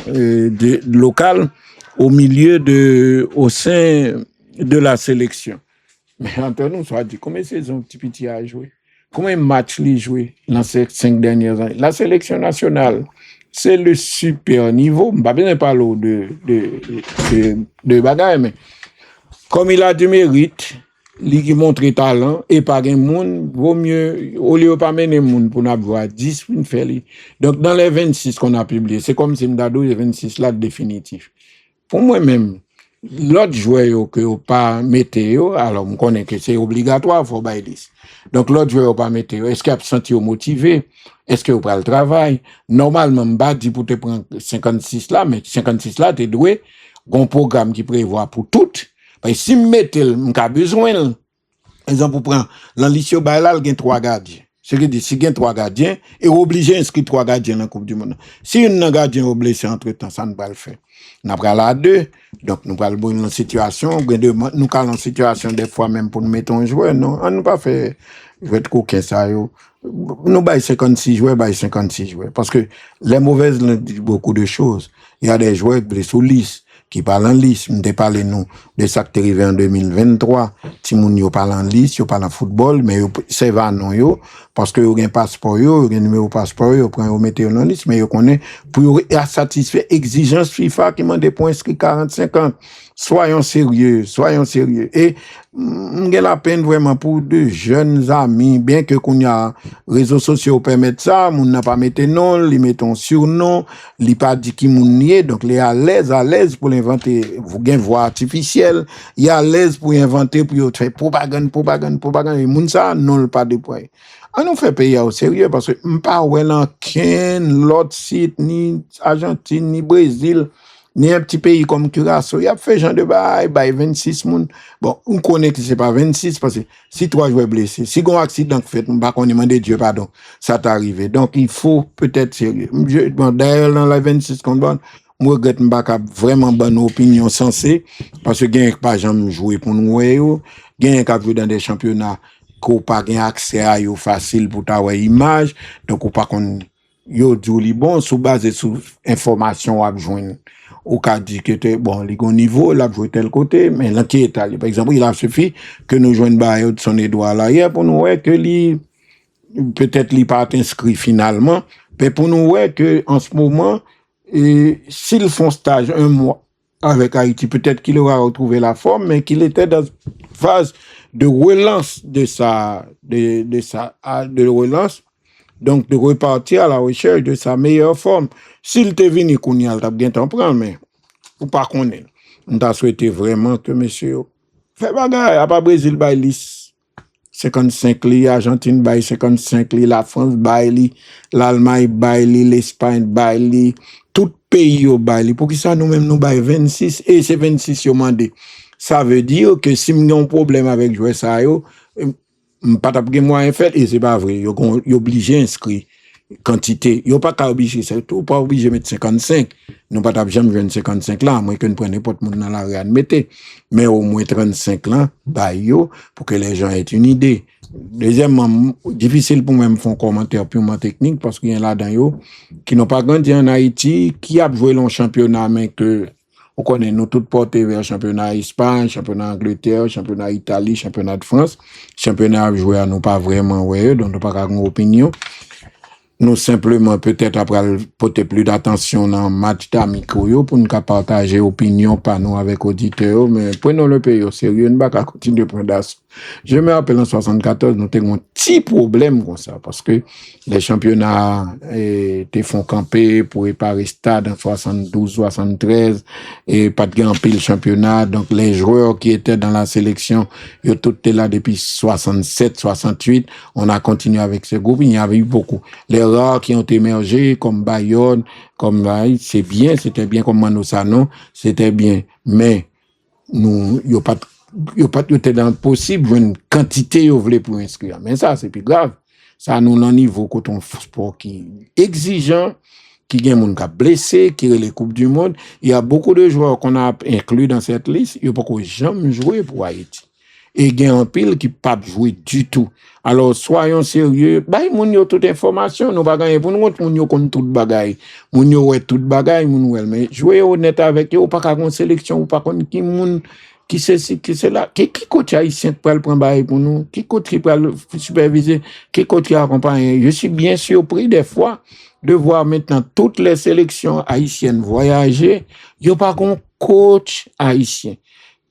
local au sein de la sélection. Mais entre nous, ça dit, combien de saisons petit a joué? Combien de matchs il a joué dans ces 5 dernières années? La sélection nationale, c'est le super niveau. Je ne vais pas bien parler de bagaille, mais comme il a du mérite, il montre talent, et pas un monde, vaut mieux, au lieu de pas mener monde pour avoir 10 pour faire. Donc, dans les 26 qu'on a publiés, c'est comme si m'dado les 26 là définitif. Pour moi-même, l'autre joueur que vous pas mettez, alors on connaît que c'est obligatoire, faut bailler liste. Donc l'autre joueur pas mettez, est-ce qu'il a senti motivé? Est-ce que vous prenez le travail? Normalement, m'ba dit pour te prendre 56 là, mais 56 là, t'es doué, un programme qui prévoit pour toutes. Parce que si mettez, m'ka besoin, exemple, pour prendre, l'enlisio bailal, il y a 3 gardiens. Ce qui dit, si il y a 3 gardiens, et obligé d'inscrire 3 gardiens dans la Coupe du Monde. Si un gardien est blessé entre temps, ça ne va pas le faire. Nous avons là 2. Donc, nous avons une situation, nous avons une situation des fois même pour nous mettre un joueur. Non, on ne pas faire, je vais être coquin ça, yo. Nous avons 56 joueurs, 56 joueurs. Parce que les mauvaises disent beaucoup de choses. Il y a des joueurs blessés sous liste, qui parlent en liste. Nous parlé nous de ça qui est arrivé en 2023. Timoun yo parle en liste, yo parle en football, mais c'est va non yo, parce que yo gen passeport yo gen numéro passeport yo, prend yo mette en liste, mais yo connaît pour satisfaire exigence FIFA qui mande pour inscrire 40-50. Soyons sérieux. Et m'gen la peine vraiment pour de jeunes amis, bien que qu'on y a réseaux sociaux permettent ça, moun n'a pas mette non, li mettons surnom, li pas dit qui moun nié, donc les à l'aise pour l'inventer, vous gen voix artificielle, y à l'aise pour inventer pour faire propagande, et moun ça non pas déployer. On nous fait payer au sérieux parce que m'pas ouais là l'autre site ni Argentine ni Brésil ni un petit pays comme Curaçao, il a fait genre de bail 26 moun. Bon, on connaît que c'est pas 26 parce que si 3 joueurs blessés, si un accident fait, on va qu'on demande Dieu pardon, ça t'est arrivé. Donc il faut peut-être sérieux. Bon, d'ailleurs dans la 26 qu'on donne, moi regrette m'pas vraiment bonne opinion sensée parce que gagne pas jamais jouer pour nous yo, gagne qu'a jouer dans des championnats qu'on pas gain accès à yo facile pour ta image, donc ou pas qu'on yo dit bon sous base sur information à joindre. Au cas dit que bon, les gros niveau, là, joué tel côté, mais là, qui est allé. Par exemple, il a suffi que nous joignons de son Edouard là hier pour nous voir que peut-être il pas inscrit finalement, mais pour nous voir que, en ce moment, s'ils font stage 1 mois avec Haïti, peut-être qu'il aura retrouvé la forme, mais qu'il était dans une phase de relance de relance. Donc, de repartir à la recherche de sa meilleure forme. S'il te venu qu'on y a, t'as bien t'en prendre, mais, ou pas qu'on est. On t'a souhaité vraiment que monsieur, fait bagarre, à pas Brésil, bail lis 55 li, Argentine, bail 55 li, la France, bail li, l'Allemagne, bail li, l'Espagne, bail li, tout pays au bail li. Pour que ça, nous-mêmes, nous bail 26, et c'est 26 yo mandé. Ça veut dire que si nous avons un problème avec jouer ça, yo, pas tapé moyen fait et c'est pas vrai yo obligé inscrit quantité yo pas qu'à obligé c'est tout pas obligé mettre 55 non pas tapé jamais 55 là moi que nous prenons n'importe monde dans la rue admettez mais au moins 35 là bah yo pour que les gens aient une idée. Deuxièmement, difficile pour même faire un commentaire purement technique parce qu'il y a là-dedans yo qui n'ont pas grandi en Haïti, qui a joué le championnat mais que on connaît nous toutes portées vers championnat Espagne, championnat Angleterre, championnat Italie, championnat de France. Championnat joué à nous pas vraiment ouais, donc nous pas une opinion. Nous simplement peut-être après porter plus d'attention dans match d'amicaux pour nous partager opinion pas nous avec auditeurs mais prenons le pays au sérieux ne pas continuer de prendre d'assaut. Je me rappelle en 74 nous avons un petit problème comme ça parce que les championnats étaient font camper pour réparer stade en 72 73 et pas de grand pile championnat donc les joueurs qui étaient dans la sélection ils tout étaient là depuis 67 68 on a continué avec ce groupe il y avait eu beaucoup les rares qui ont émergé comme Bayonne comme c'est bien c'était bien comme Manosano c'était bien mais nous il pas était dans possible une quantité yo voulait pour inscrire mais ça c'est plus grave ça nous dans niveau côté sport qui exigeant qui gagne moun ka blessé qui les coupes du monde il y a beaucoup de joueurs qu'on a inclus dans cette liste ils pas jamais jouer pour Haïti et gagne un pile qui pas jouer du tout alors soyons sérieux bay moun yo toute information nous pas gagner pour nous moun yo connait toute bagaille moun yo ouais toute bagaille moun wel mais jouer honnête avec eux pas ka sélection ou pas connait qui moun qui c'est là qui coach haïtien pour le prendre bail pour nous qui coach qui pour superviser qui coach qui accompagne je suis bien surpris des fois de voir maintenant toutes les sélections haïtiennes voyager yo pas un coach haïtien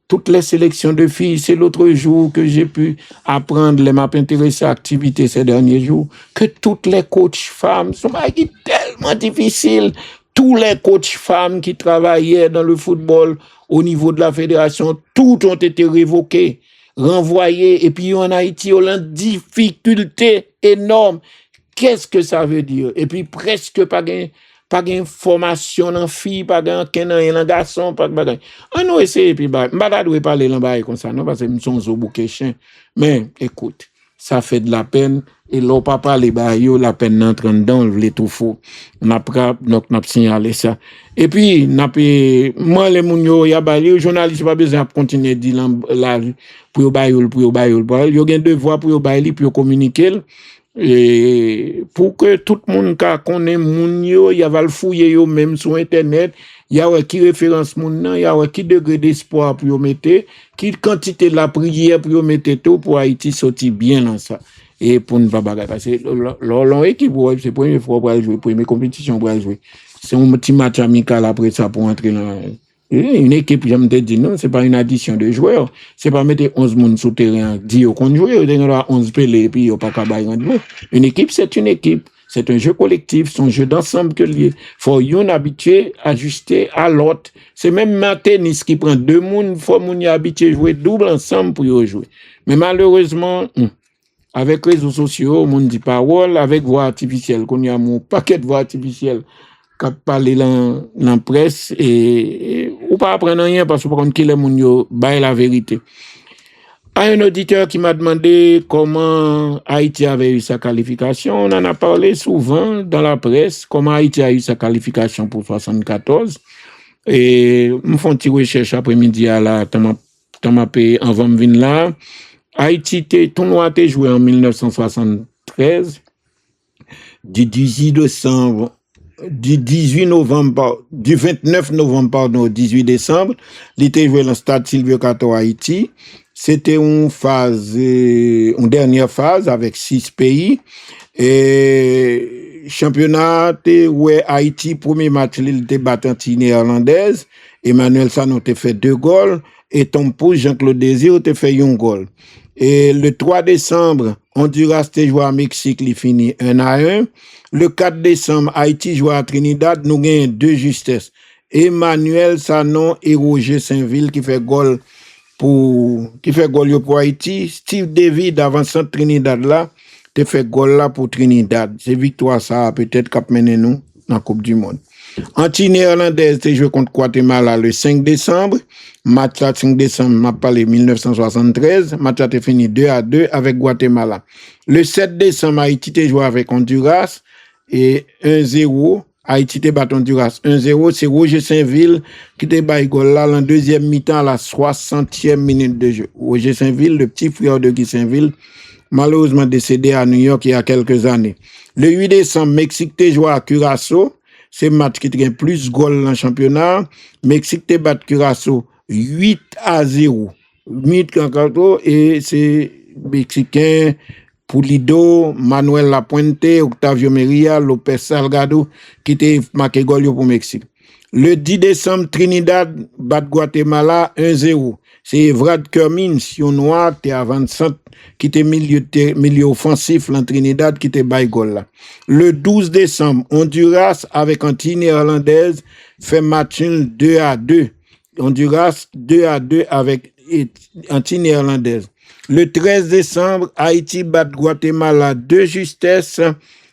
toutes les sélections de filles c'est l'autre jour que j'ai pu apprendre les m'a intéressé à l'activité ces derniers jours que toutes les coachs femmes sont tellement difficiles tous les coachs femmes qui travaillaient dans le football au niveau de la fédération, tout ont été révoqués, renvoyés, et puis en Haïti, on a une difficulté énorme. Qu'est-ce que ça veut dire? Et puis presque pas de formation dans fille, pas de garçon, pas de on nous essaye, puis je ne parler là comme ça, non, parce que nous sommes au bouquet chien. Mais écoute, ça fait de la peine. Et l'on pas parler la peine d'entrer dedans, le tout faux. On a signalé ça. Et puis, moi, les mounio, y a les journalistes pas besoin de continuer de dire la pour bayol. Il y a un devoir pour communiquer. Et pour que tout le monde connaisse mounio, il y a le fouiller même sur Internet. Il y a qui référence moun, il y a qui degré d'espoir pour mettre, qui quantité de la prière pour mettre tout pour Haïti sortir bien dans ça. Et pour ne pas bagarrer, parce que l'équipe, c'est la première fois pour jouer, première compétition pour jouer. C'est un petit match amical après ça pour entrer dans une équipe, j'aime te dire, non, c'est pas une addition de joueurs. C'est pas mettre 11 personnes sur le terrain, dire qu'on joue, on a 11 pelés, et puis il n'y a pas qu'à bailler. Une équipe, c'est une équipe. C'est un jeu collectif, c'est un jeu d'ensemble que lié. Faut yon habitué, ajuster à l'autre. C'est même un tennis qui prend deux personnes, faut moun y habitué jouer double ensemble pour y jouer. Mais malheureusement, avec les réseaux sociaux, on dit parole, avec voix artificielle, qu'on y a mon paquet de voix artificielles qui parlent dans la presse et ou pas apprendre rien parce qu'on qui les moun yo bail la vérité. À un auditeur qui m'a demandé comment Haïti avait eu sa qualification, on en a parlé souvent dans la presse, comment Haïti a eu sa qualification pour 74. Et me font une petite recherche après-midi à la Tamapé en Vamvin là. Haïti, tournoi a été joué en 1973, du 29 novembre, au 18 décembre. Il était joué dans le stade Silvio Cato Haïti. C'était une dernière phase avec 6 pays. Et championnat, ouais, Haïti, premier match, il était battu en néerlandaise. Emmanuel Sanon a fait 2 goals. Et Tom Pouce, Jean-Claude Désir, a fait 1 goal. Et le 3 décembre, Honduras a joué à Mexique, il finit 1-1. Le 4 décembre, Haïti joue à Trinidad, nous gagnons 2 justesses. Emmanuel Sanon et Roger Saint-Ville qui fait goal pour Haïti. Steve David, avant-centre Trinidad là, te fait goal là pour Trinidad. C'est victoire ça, peut-être qu'a mené nous dans la Coupe du Monde. Anti-néerlandaise, te joué contre Guatemala le 5 décembre. Match 5 décembre, m'a parlé 1973. Match a été fini 2-2 avec Guatemala. Le 7 décembre, Haïti te joué avec Honduras et 1-0. Haïti te bat Honduras 1-0. C'est Roger Saint-Ville qui te bat goal là en deuxième mi-temps à la 60e minute de jeu. Roger Saint-Ville, le petit frère de Guy Saint-Ville, malheureusement décédé à New York il y a quelques années. Le 8 décembre, Mexique te joué à Curaçao. C'est match qui a plus de goals dans le championnat. Mexique te bat Curaçao 8-0. Et c'est Mexicain, Pulido, Manuel Lapuente, Octavio Meria, Lopez Salgado qui te marqué goal pour Mexique. Le 10 décembre, Trinidad bat Guatemala 1-0. C'est Evrad Kermins, yon noir, te avant-centre, qui était milieu offensif en Trinidad, qui était bail goal là. Le 12 décembre, Honduras avec anti-néerlandaise fait match 2-2. Honduras 2-2 avec anti-néerlandaise. Le 13 décembre, Haïti bat Guatemala de justesse.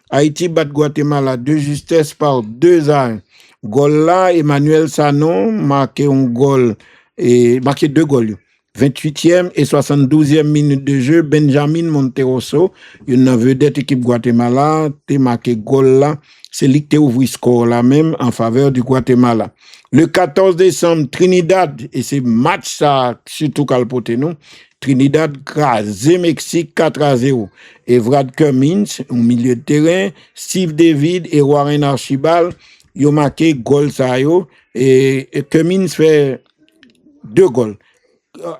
Haïti bat Guatemala de justesse par 2-1. Goal là, Emmanuel Sanon marqué un goal et marqué 2 goals. 28e et 72e minute de jeu, Benjamin Monteroso, une vedette équipe Guatemala, te marqué goal là, c'est lui qui ouvert score là même en faveur du Guatemala. Le 14 décembre, Trinidad, et c'est match ça, surtout calpoté nous, Trinidad crasé Mexique 4-0. Evrad Cummins, au milieu de terrain, Steve David et Warren Archibald, ils ont marqué goal ça yo, et Cummins fait 2 goals.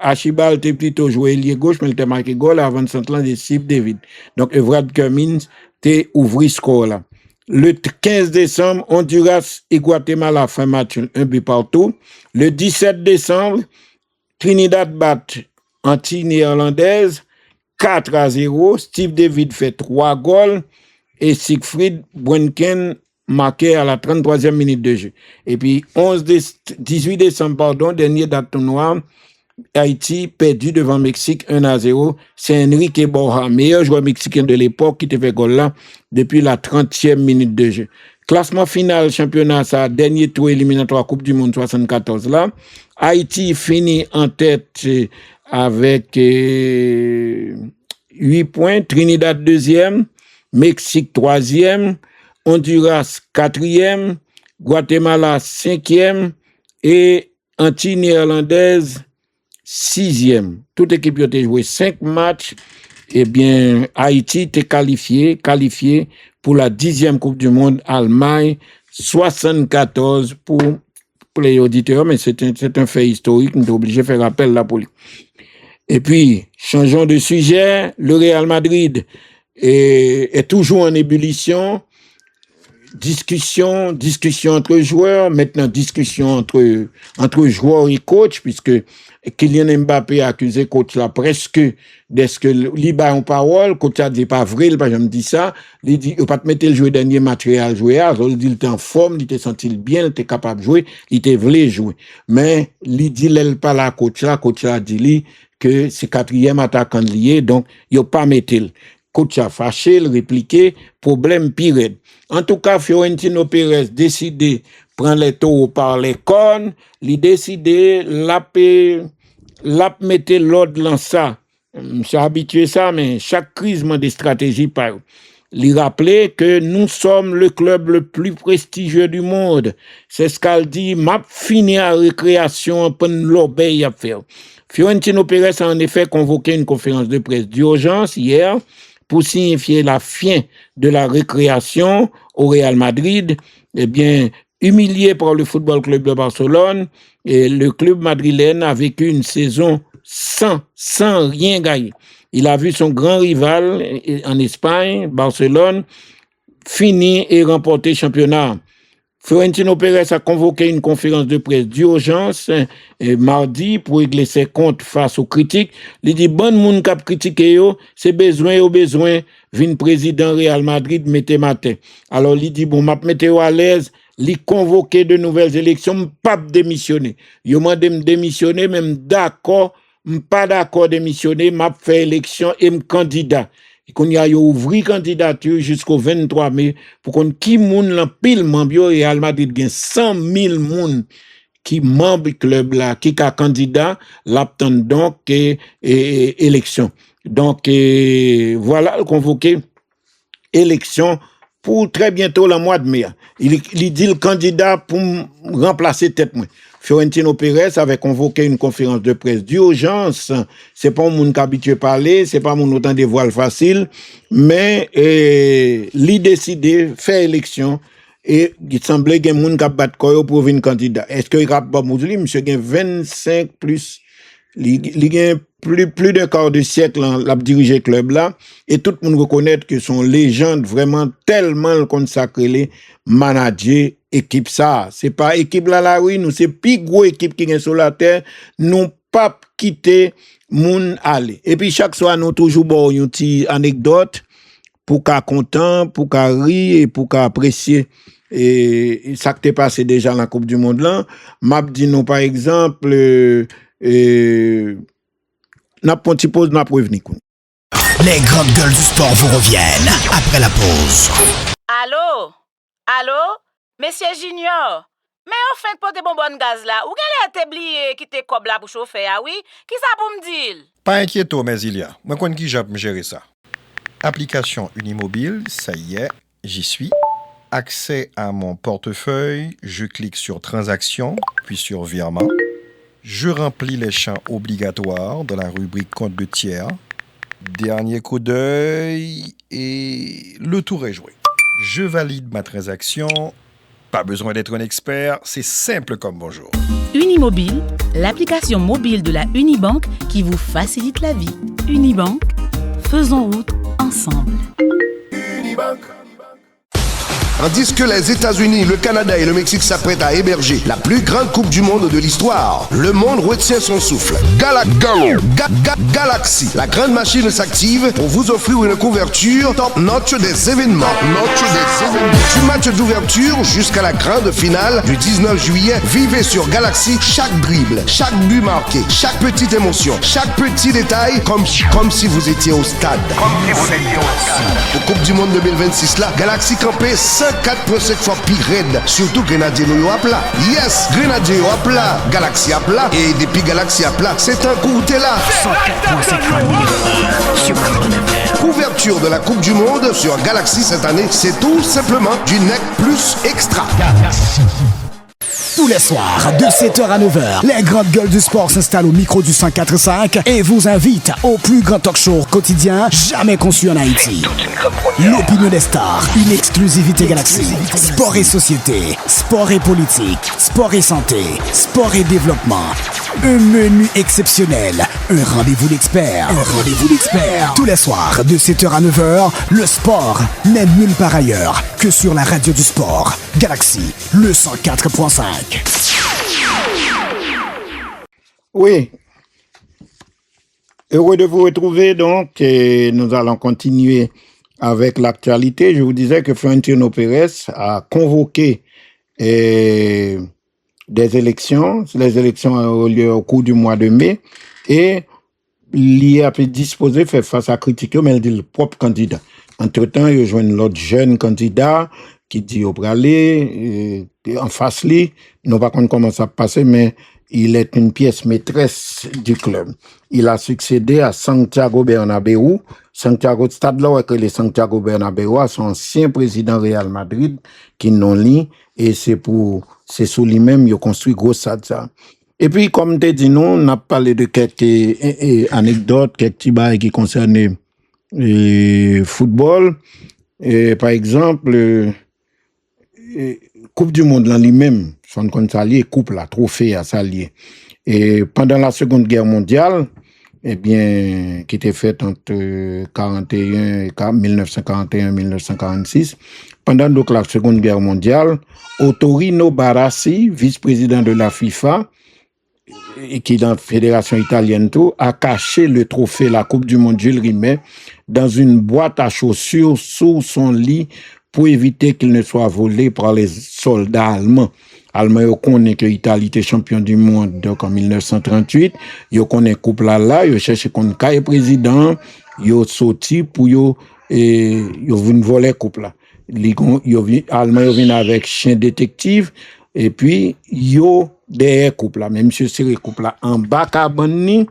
Archibald était plutôt joué ailier gauche, mais il était marqué goal avant de s'entendre de Steve David. Donc, Evrad Cummins était ouvert score là. Le 15 décembre, Honduras et Guatemala font match 1 but partout. Le 17 décembre, Trinidad bat anti-néerlandaise 4-0. Steve David fait 3 goals et Siegfried Brenken marqué à la 33e minute de jeu. Et puis 18 décembre, dernier date tournoi, Haïti perdu devant Mexique 1-0. C'est Enrique Borja, meilleur joueur mexicain de l'époque, qui te fait goal là depuis la 30e minute de jeu. Classement final, championnat, ça, dernier tour éliminatoire Coupe du Monde 74 là. Haïti finit en tête avec 8 points, Trinidad 2e, Mexique 3e, Honduras 4e, Guatemala 5e et Antilles néerlandaises 6e. Toute équipe a joué 5 matchs. Eh bien, Haïti était qualifié pour la 10e Coupe du Monde, Allemagne 74 pour les auditeurs, mais c'est un fait historique, nous sommes obligés de faire appel là pour lui. Et puis, changeons de sujet, le Real Madrid est toujours en ébullition. Discussion entre joueurs, maintenant discussion entre joueurs et coach, puisque Kylian Mbappé a accusé coach là presque d'être qu'il bat en parole, coach a dit pas vrai, il pas jamais dit ça, il dit il pas te mettre le jouer dernier match Real jouer, alors il dit il était en forme, il était senti bien, il était capable de jouer, il était voulu jouer. Mais il dit il pas la coach a dit lui que c'est 4e attaquant lié, donc il pas mettre. Coach a fâché, il répliqué, problème pire. En tout cas, Florentino Pérez décidé prendre les taureaux par les cornes, il décidé la mettre l'ordre dans ça. Je suis habitué à ça, mais chaque crise m'a des stratégies par. Il rappelait que nous sommes le club le plus prestigieux du monde. C'est ce qu'elle dit, m'a fini à récréation, pour l'obéir à faire. Florentino Pérez a en effet convoqué une conférence de presse d'urgence hier pour signifier la fin de la récréation au Real Madrid. Eh bien, humilié par le Football Club de Barcelone, et le club madrilène a vécu une saison sans rien gagner. Il a vu son grand rival en Espagne, Barcelone, finir et remporter le championnat. Florentino Pérez a convoqué une conférence de presse d'urgence mardi pour régler ses comptes face aux critiques. Il dit bon monde qui critiqué yo, c'est besoin vin président Real Madrid mettez matin. Alors il dit bon m'a mettez à l'aise, il convoquer de nouvelles élections, pas démissionner. Yo m'a démissionner même d'accord, pas d'accord démissionner, m'a fait élection et candidat. Qu'on y a ouvri candidature jusqu'au 23 mai pour qu'on qui moun lan pile membre Real Madrid gen 100 000 moun qui membre club là qui ka candidat l'attend donc élection. Donc voilà convoqué élection pour très bientôt le mois de mai. Il dit le candidat pour remplacer tête moi. Florentino Pérez avait convoqué une conférence de presse d'urgence. C'est pas un monde qui habitué à parler, c'est pas mon autant de voiles faciles, mais il décidé faire élection et il semblait qu'il y a un monde qui a battu pour venir candidat. Est-ce que il a pas moudli monsieur gagne 25 plus il gagne plus d'un quart de siècle l'a dirigé club là et tout le monde reconnaît que son légende vraiment tellement consacré manager équipe ça c'est pas équipe là la rue nous c'est plus gros équipe qui est sur la terre nous pas quitter moun aller et puis chaque soir nous toujours bon une petite anecdote pour qu'à content pour qu'à rire et pour qu'à apprécier et ça qui t'est passé déjà dans la Coupe du Monde là m'a dit nous par exemple n'a pas de pause, n'a pas prévenu. Les grandes gueules du sport vous reviennent après la pause. Allô? Monsieur Junior? Mais en fait, pour des bonbonnes gaz là, où qu'elle a oublié qui te cob là pour chauffer, ah oui? Qui ça pour me dire? Pas inquiéto, mais il y a. Moi, quand qui j'ai gérer ça? Application Unimobile, ça y est, j'y suis. Accès à mon portefeuille, je clique sur Transactions, puis sur Virement. Je remplis les champs obligatoires dans la rubrique compte de tiers. Dernier coup d'œil et le tour est joué. Je valide ma transaction. Pas besoin d'être un expert, c'est simple comme bonjour. Unimobile, l'application mobile de la Unibank qui vous facilite la vie. Unibank, faisons route ensemble. Unibank. Tandis que les États-Unis, le Canada et le Mexique s'apprêtent à héberger la plus grande coupe du monde de l'histoire, le monde retient son souffle. Galaxy, la grande machine s'active pour vous offrir une couverture top notch des événements. Du match d'ouverture jusqu'à la grande finale du 19 juillet, vivez sur Galaxy chaque dribble, chaque but marqué, chaque petite émotion, chaque petit détail comme si vous étiez au stade. Pour Coupe du Monde 2026 là, Galaxy campé 104,5 fois pire raide, surtout Grenadier Noyo à plat. Yes, Grenadier à plat, Galaxy à plat, et depuis Galaxy à plat, c'est un coup où t'es là. 104,5 sur couverture de la Coupe du Monde sur Galaxy cette année, c'est tout simplement du NEC plus extra. Galaxy. Tous les soirs, de 7h à 9h, les grandes gueules du sport s'installent au micro du 104.5 et vous invitent au plus grand talk show quotidien jamais conçu en Haïti. L'opinion des stars, une exclusivité Galaxy. Sport et société, sport et politique, sport et santé, sport et développement. Un menu exceptionnel, un rendez-vous d'experts. Tous les soirs, de 7h à 9h, le sport n'est nulle part ailleurs que sur la radio du sport. Galaxy, le 104.5. Oui. Heureux de vous retrouver donc et nous allons continuer avec l'actualité. Je vous disais que Florentino Pérez a convoqué des élections. Les élections ont lieu au cours du mois de mai et il a disposé faire face à critiquer, mais il dit le propre candidat. Entre-temps, il rejoint l'autre jeune candidat qui dit au bralé, en face lui, nous pas comment ça passe, mais il est une pièce maîtresse du club. Il a succédé à Santiago Bernabéu. Santiago Stade là, que les Santiago Bernabéu, son ancien président Real Madrid, qui n'ont lit, et c'est sous lui-même, il a construit gros stade ça. Et puis, comme tu dit, nous, on a parlé de quelques anecdotes, quelques petits bails qui concernaient le football. Et, par exemple, Coupe du Monde, là, lui-même, son compte s'allier, coupe la trophée à s'allier. Et pendant la Seconde Guerre mondiale, eh bien, qui était faite entre 1941 et 1946, pendant donc la Seconde Guerre mondiale, Ottorino Barassi, vice-président de la FIFA, et qui est dans la fédération italienne tout, a caché le trophée, la Coupe du Monde Jules Rimet, dans une boîte à chaussures sous son lit pour éviter qu'il ne soit volé par les soldats allemands. Allemands, ils connaissent que l'Italie était champion du monde donc en 1938. Ils connaissent coupe là, ils cherchent qu'on caille président, ils ont sorti pour ils viennent voler coupe là. Les Allemands viennent avec chien détective et puis ils derrière coupe là, même monsieur serré coupe là en bas cabane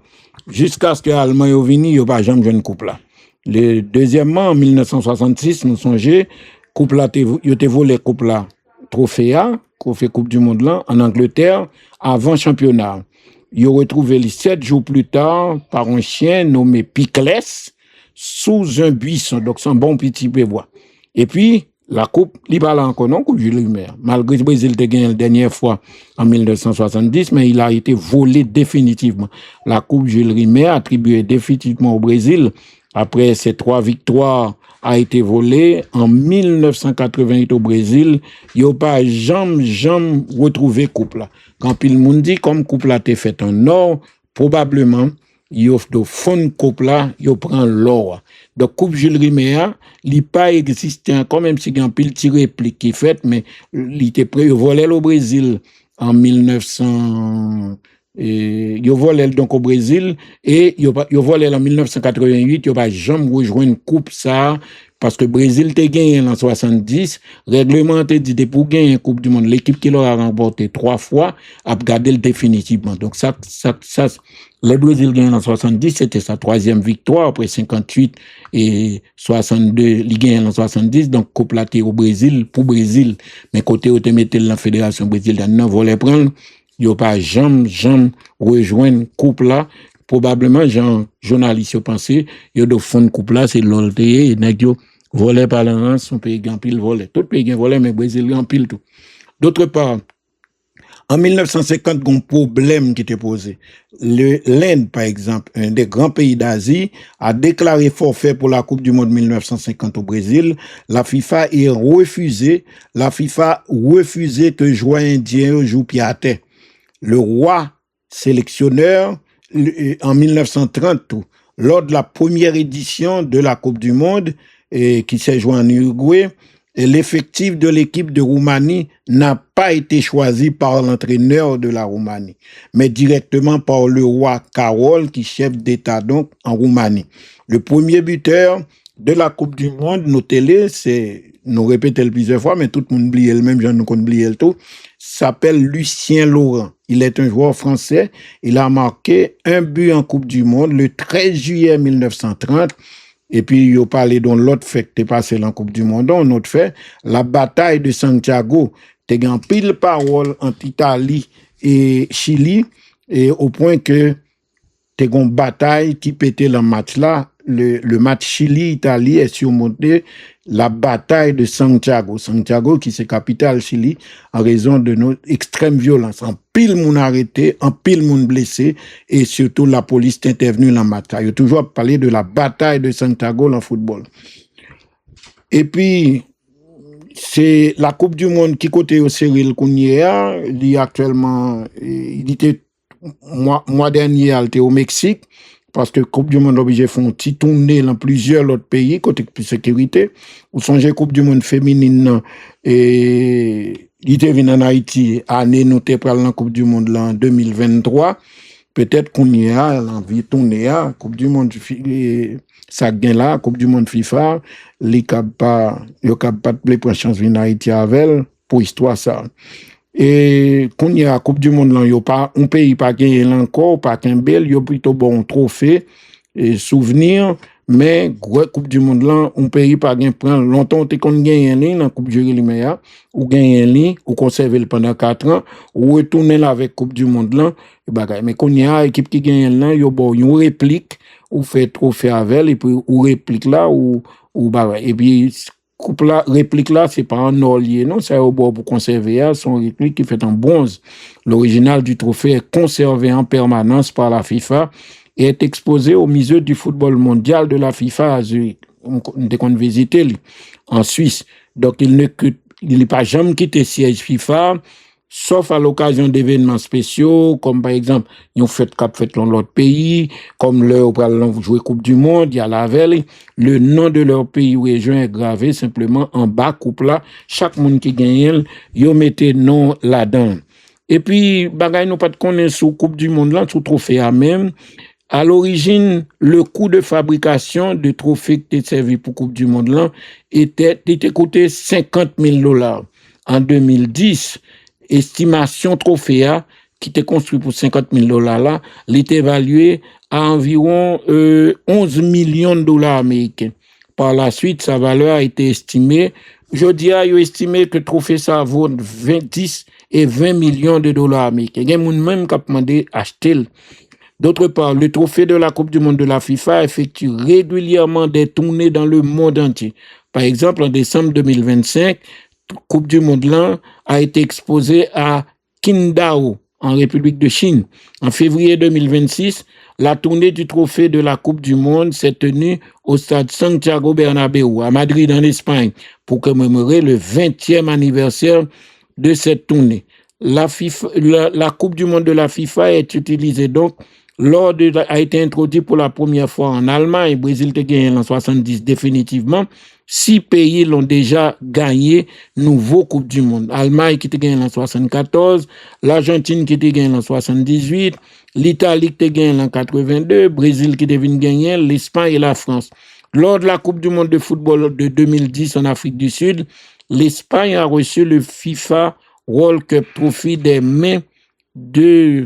jusqu'à ce que Allemands viennent, ils pas jamais joué coupe là. Le deuxièmement en 1966, nous songeons coupe là ils ont volé coupe là trophée Coupe du Monde là, en Angleterre, avant championnat. Ils ont retrouvé les 7 jours plus tard par un chien nommé Piclès sous un buisson, donc c'est un bon petit pébois. Et puis, la coupe, il pas là encore non, coupe Jules Rimet. Malgré que le Brésil a gagné la dernière fois en 1970, mais il a été volé définitivement. La coupe Jules Rimet attribuée définitivement au Brésil après ces 3 victoires a été volé en 1988 au Brésil. Il n'y a pas jamais retrouvé couple là. Quand il monde dit comme couple là t'est fait en or, probablement il y a de fond couple là, il prend l'or. Donc coupe Jules Rimet, il pas existé encore même si il y a un petit réplique qui fait, mais il était prêt à voler au Brésil en 1900. Ils volé donc au Brésil et ils volé en 1988, ils pas jamais rejoindre coupe ça parce que Brésil t'a gagné en 70, règlement t'a dit pour gagner coupe du monde, l'équipe qui l'aura remporté 3 fois a gardé le définitivement. Donc ça le Brésil gagne en 70, c'était sa 3e victoire après 58 et 62, il gagne en 70, donc coupe là au Brésil pour Brésil, mais côté où te mettait la fédération brésilienne non voulait prendre. Il n'y a pas jamais rejoindre couple là. Probablement, journalistes ont pensé, il y a de fond de couple là, c'est l'olté, et nèg yo volé par l'avance, son pays gagne pile volé. Tout pays gagne volé, mais Brésil gagne pile tout. D'autre part, En 1950, il y a un problème qui était posé. L'Inde, par exemple, un des grands pays d'Asie, a déclaré forfait pour la Coupe du Monde 1950 au Brésil. La FIFA a refusé que les joueurs indiens jouent pied à terre. Le roi sélectionneur, en 1930, lors de la première édition de la Coupe du Monde, qui s'est jouée en Uruguay, l'effectif de l'équipe de Roumanie n'a pas été choisi par l'entraîneur de la Roumanie, mais directement par le roi Carol, qui est chef d'État donc en Roumanie. Le premier buteur de la Coupe du Monde, notez-le, nous répétons plusieurs fois, mais tout le monde oublie le même, j'en ai oublié le tout, s'appelle Lucien Laurent. Il est un joueur français. Il a marqué un but en Coupe du Monde le 13 juillet 1930. Et puis, il a parlé dans l'autre fait qui est passé en Coupe du Monde. Un autre fait, la bataille de Santiago, t'es en pile parole entre Italie et Chili, et au point que t'es une bataille qui pétait le match là. Le match Chili-Italie est surmonté la bataille de Santiago. Santiago, qui c'est capitale Chili, en raison de notre extrême violence. En pile moun arrêté, en pile moun blessé, et surtout la police est intervenue dans le match. Il a toujours parlé de la bataille de Santiago dans le football. Et puis, c'est la Coupe du Monde qui côté au Cyril Kounia, il actuellement, il était, mois dernier, il était au Mexique, parce que Coupe du Monde obligé font un petit tournée dans plusieurs autres pays côté plus sécurité. Vous songez Coupe du Monde féminine et il était venu en Haïti année nous t'es pral dans Coupe du Monde là en 2023. Peut-être qu'on y a l'envie tourner à Coupe du Monde ça gagne là Coupe du Monde FIFA, les cap pas de prendre chance venir en Haïti avec pour histoire ça. Et quand il y a la Coupe du Monde, il y a pas un pays pas gagné encore, pas qu'un bel, il y a plutôt bon trophée et souvenir, mais gros Coupe du Monde là, un pays pas gagné prendre longtemps t'es qu'on gagne en ligne dans Coupe du Monde ou gagner en ligne ou conserver pendant 4 ans ou retourner là avec Coupe du Monde là et bagaille. Mais quand il y a équipe qui gagne là, il y a bon une réplique ou fait trophée avec et puis ou réplique là ou bagaille. Et puis coupe la réplique là, c'est pas en or lié, non, c'est au bord pour conserver, son réplique qui fait en bronze. L'original du trophée est conservé en permanence par la FIFA et est exposé au musée du football mondial de la FIFA à Zurich. Dès qu'on visite en Suisse. Donc, il n'est pas jamais quitté siège FIFA, sauf à l'occasion d'événements spéciaux, comme par exemple, ils ont fait dans l'autre pays, comme leur jouer Coupe du Monde, il y a la veille, le nom de leur pays ou région est gravé simplement en bas, coupe là, chaque monde qui gagne, ils mettent nom là-dedans. Et puis, bagay nous pas de connaître sous Coupe du Monde là, sous trophée à même. À l'origine, le coût de fabrication de trophée qui était servi pour Coupe du Monde là était coûté $50,000. En 2010, estimation trophée qui était construit pour $50,000 là, l'est évalué à environ 11 millions de dollars américains. Par la suite, sa valeur a été estimée. Je dirais, il a estimé que le trophée ça vaut 10 et 20 millions de dollars américains. Il y a des gens même qui ont demandé acheter. D'autre part, le trophée de la Coupe du Monde de la FIFA effectue régulièrement des tournées dans le monde entier. Par exemple, en décembre 2025, Coupe du Monde là a été exposée à Qingdao, en République de Chine. En février 2026, la tournée du trophée de la Coupe du Monde s'est tenue au stade Santiago Bernabéu, à Madrid, en Espagne, pour commémorer le 20e anniversaire de cette tournée. La Coupe du Monde de la FIFA est utilisée donc a été introduit pour la première fois en Allemagne. Brésil a gagné en 70 définitivement. 6 pays l'ont déjà gagné nouveau Coupe du Monde. Allemagne qui a gagné en 74, l'Argentine qui a gagné en 78, l'Italie qui a gagné en 82, Brésil qui devine gagner, l'Espagne et la France. Lors de la Coupe du Monde de football de 2010 en Afrique du Sud, l'Espagne a reçu le FIFA World Cup Trophy des mains de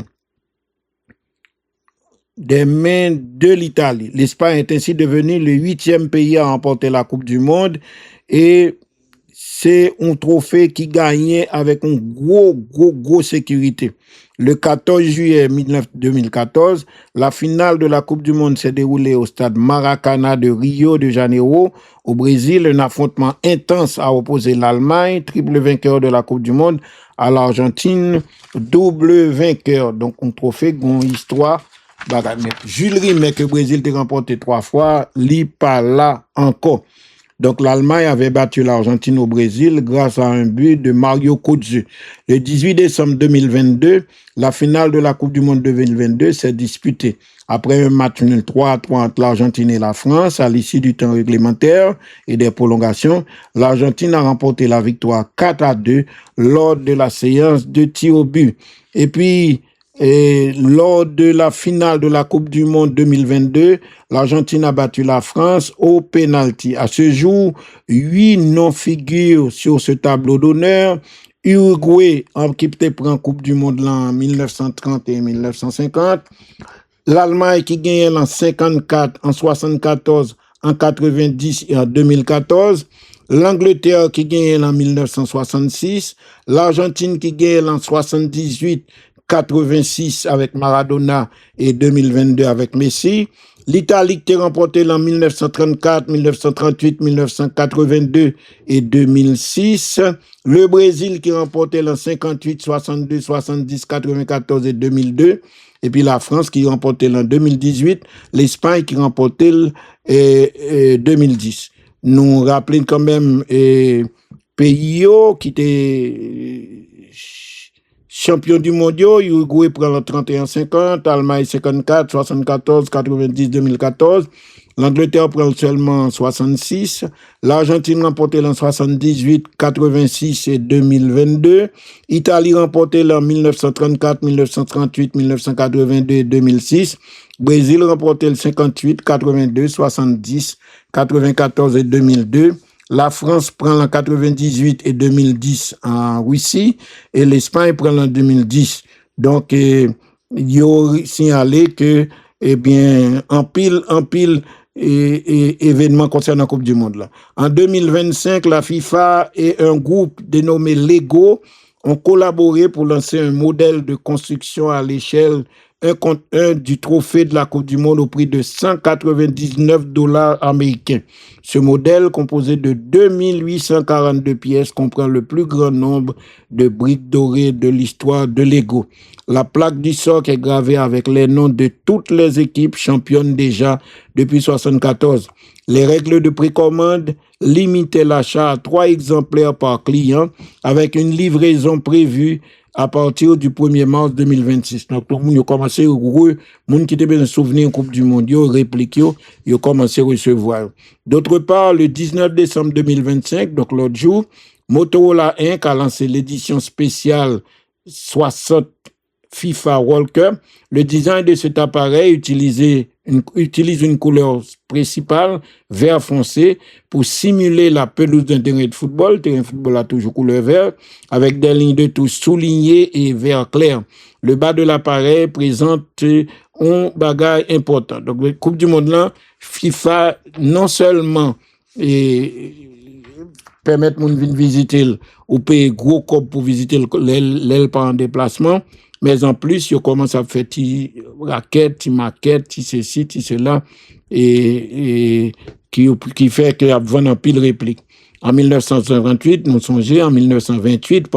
l'Italie. L'Espagne est ainsi devenue le 8e pays à remporter la Coupe du Monde et c'est un trophée qui gagnait avec une gros sécurité. Le 14 juillet 2014, la finale de la Coupe du Monde s'est déroulée au stade Maracana de Rio de Janeiro, au Brésil. Un affrontement intense a opposé l'Allemagne, triple vainqueur de la Coupe du Monde, à l'Argentine, double vainqueur. Donc, un trophée, une histoire. Jules Rimet, que le Brésil a remporté 3 fois, li pas là encore. Donc, l'Allemagne avait battu l'Argentine au Brésil grâce à un but de Mario Götze. Le 18 décembre 2022, la finale de la Coupe du Monde 2022 s'est disputée. Après un match nul 3-3 entre l'Argentine et la France, à l'issue du temps réglementaire et des prolongations, l'Argentine a remporté la victoire 4-2 lors de la séance de tir au but. Et puis, lors de la finale de la Coupe du Monde 2022, l'Argentine a battu la France au penalty. À ce jour, 8 noms figurent sur ce tableau d'honneur. Uruguay, qui prend Coupe du Monde en 1930 et 1950. L'Allemagne qui gagne en 54, en 74, en 90 et en 2014. L'Angleterre qui gagne en 1966. L'Argentine qui gagne en 78, 86 avec Maradona et 2022 avec Messi. L'Italie qui a remporté en 1934, 1938, 1982 et 2006. Le Brésil qui a remporté en 58, 62, 70, 94 et 2002. Et puis la France qui a remporté en 2018. L'Espagne qui a remporté en 2010. Nous rappelons quand même pays qui étaient champion du monde, Uruguay prend le 31-50, Allemagne 54, 74, 90, 2014. L'Angleterre prend seulement 66. L'Argentine remporté en 78, 86 et 2022. Italie remporté en 1934, 1938, 1982 et 2006. Brésil remporté le 58, 82, 70, 94 et 2002. La France prend en 98 et 2010 en Russie et l'Espagne prend en 2010. Donc, il y a signalé que, en pile, événements concernant la Coupe du Monde là. En 2025, la FIFA et un groupe dénommé Lego ont collaboré pour lancer un modèle de construction à l'échelle 1/1 du trophée de la Coupe du Monde au prix de $199 américains. Ce modèle, composé de 2842 pièces, comprend le plus grand nombre de briques dorées de l'histoire de Lego. La plaque du socle est gravée avec les noms de toutes les équipes championnes déjà depuis 1974. Les règles de précommande limitaient l'achat à 3 exemplaires par client avec une livraison prévue à partir du 1er mars 2026. Donc, tout le monde a commencé à recevoir, les gens qui étaient bien souvenir Coupe du Monde, répliqué, ils ont commencé à recevoir. D'autre part, le 19 décembre 2025, donc l'autre jour, Motorola Inc. a lancé l'édition spéciale 60 FIFA World Cup. Le design de cet appareil utilise une couleur principale, vert foncé, pour simuler la pelouse d'un terrain de football. Le terrain de football a toujours couleur vert, avec des lignes de touche soulignées et vert clair. Le bas de l'appareil présente un bagage important. Donc, la Coupe du Monde là, FIFA, non seulement permettre de visiter ou payer gros cop pour visiter l'aile en déplacement, mais en plus, ils commencent à faire des raquettes, des maquettes, des ceci, des cela, et qui fait qu'ils vendent en pile réplique. En 1928, nous songeons, en 1928,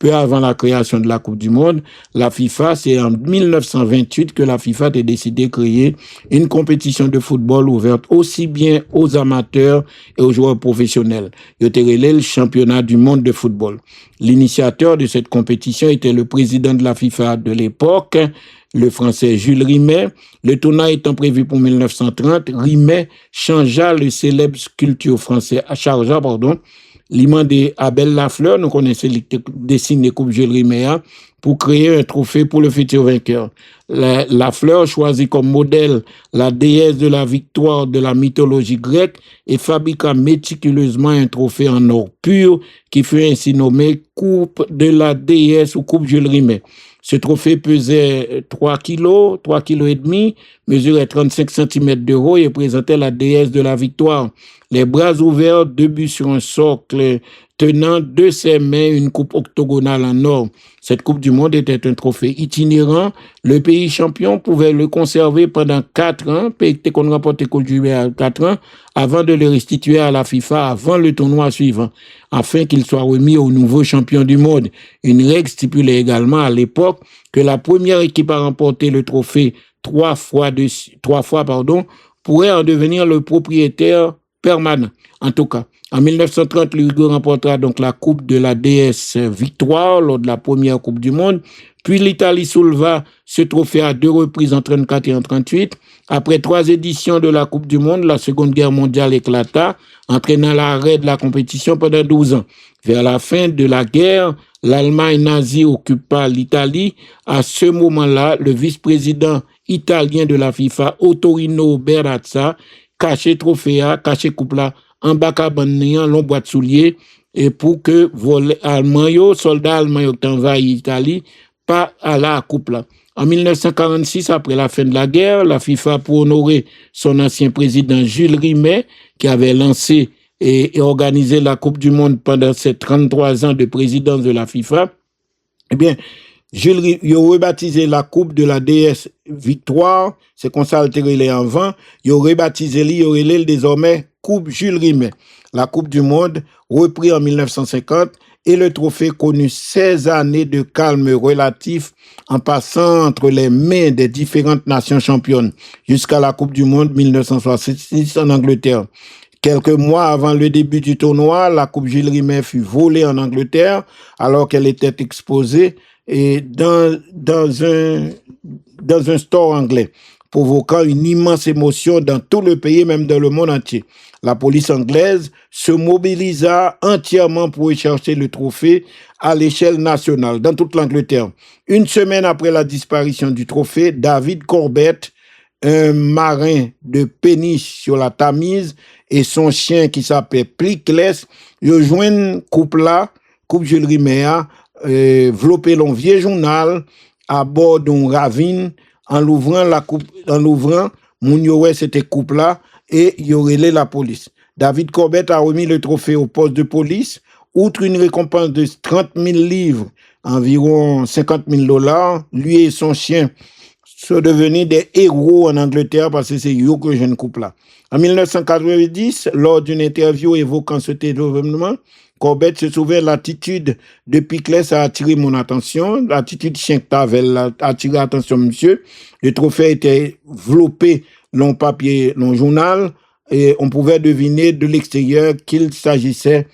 peu avant la création de la Coupe du Monde, la FIFA, c'est en 1928 que la FIFA a décidé de créer une compétition de football ouverte aussi bien aux amateurs et aux joueurs professionnels. Il a été le championnat du monde de football. L'initiateur de cette compétition était le président de la FIFA de l'époque, le français Jules Rimet. Le tournoi étant prévu pour 1930, Rimet changea le célèbre sculpteur français, l'imam de Abel Lafleur, nous connaissons le dessin de Coupe Jules Rimet, pour créer un trophée pour le futur vainqueur. Lafleur choisit comme modèle la déesse de la victoire de la mythologie grecque et fabriqua méticuleusement un trophée en or pur qui fut ainsi nommé Coupe de la déesse ou Coupe Jules Rimet. Ce trophée pesait 3 kilos, 3 kilos et demi, mesurait 35 cm de haut et présentait la déesse de la victoire. Les bras ouverts, debout sur un socle, tenant de ses mains une coupe octogonale en or. Cette Coupe du Monde était un trophée itinérant. Le pays champion pouvait le conserver pendant 4 ans, pays qu'on remportait à 4 ans, avant de le restituer à la FIFA avant le tournoi suivant, afin qu'il soit remis au nouveau champion du monde. Une règle stipulait également à l'époque que la première équipe à remporter le trophée trois fois, pourrait en devenir le propriétaire permanent. En tout cas, en 1930, l'Uruguay remportera donc la Coupe de la déesse Victoire lors de la première Coupe du Monde. Puis l'Italie souleva ce trophée à 2 reprises en 34 et en 38. Après 3 éditions de la Coupe du Monde, la Seconde Guerre mondiale éclata, entraînant l'arrêt de la compétition pendant 12 ans. Vers la fin de la guerre, l'Allemagne nazie occupa l'Italie. À ce moment-là, le vice-président italien de la FIFA, Ottorino Berazza, caché trophée, caché coupe là, en bas cabanéant long boîte soulier, et pour que soldats allemands qui envahi l'Italie, pas à la coupe là. En 1946, après la fin de la guerre, la FIFA, pour honorer son ancien président Jules Rimet, qui avait lancé et organisé la Coupe du Monde pendant ses 33 ans de présidence de la FIFA, eh bien, Jules, il a rebaptisé la Coupe de la déesse Victoire, c'est comme ça altéré en vent, il a rebaptisé il désormais Coupe Jules Rimet. La Coupe du Monde, repris en 1950, et le trophée connut 16 années de calme relatif en passant entre les mains des différentes nations championnes jusqu'à la Coupe du Monde 1966 en Angleterre. Quelques mois avant le début du tournoi, la Coupe Jules Rimet fut volée en Angleterre alors qu'elle était exposée et dans un store anglais, provoquant une immense émotion dans tout le pays, même dans le monde entier. La police anglaise se mobilisa entièrement pour rechercher le trophée à l'échelle nationale, dans toute l'Angleterre. Une semaine après la disparition du trophée, David Corbett, un marin de péniche sur la Tamise, et son chien qui s'appelle Plickless, rejoignent Coupe Jules Rimet, vlopé l'on vieux journal à bord d'un ravine. En l'ouvrant, Mounioé c'était coupe là et il y aurait la police. David Corbett a remis le trophée au poste de police. Outre une récompense de 30 000 livres, environ 50 000 $, lui et son chien sont devenus des héros en Angleterre parce que c'est eux que je ne coupe là. En 1990, lors d'une interview évoquant cet événement, Corbett se souvient l'attitude de Pickless a attiré mon attention. L'attitude chien que t'avais a attiré l'attention, monsieur. Le trophée était enveloppé dans papier, dans journal, et on pouvait deviner de l'extérieur qu'il s'agissait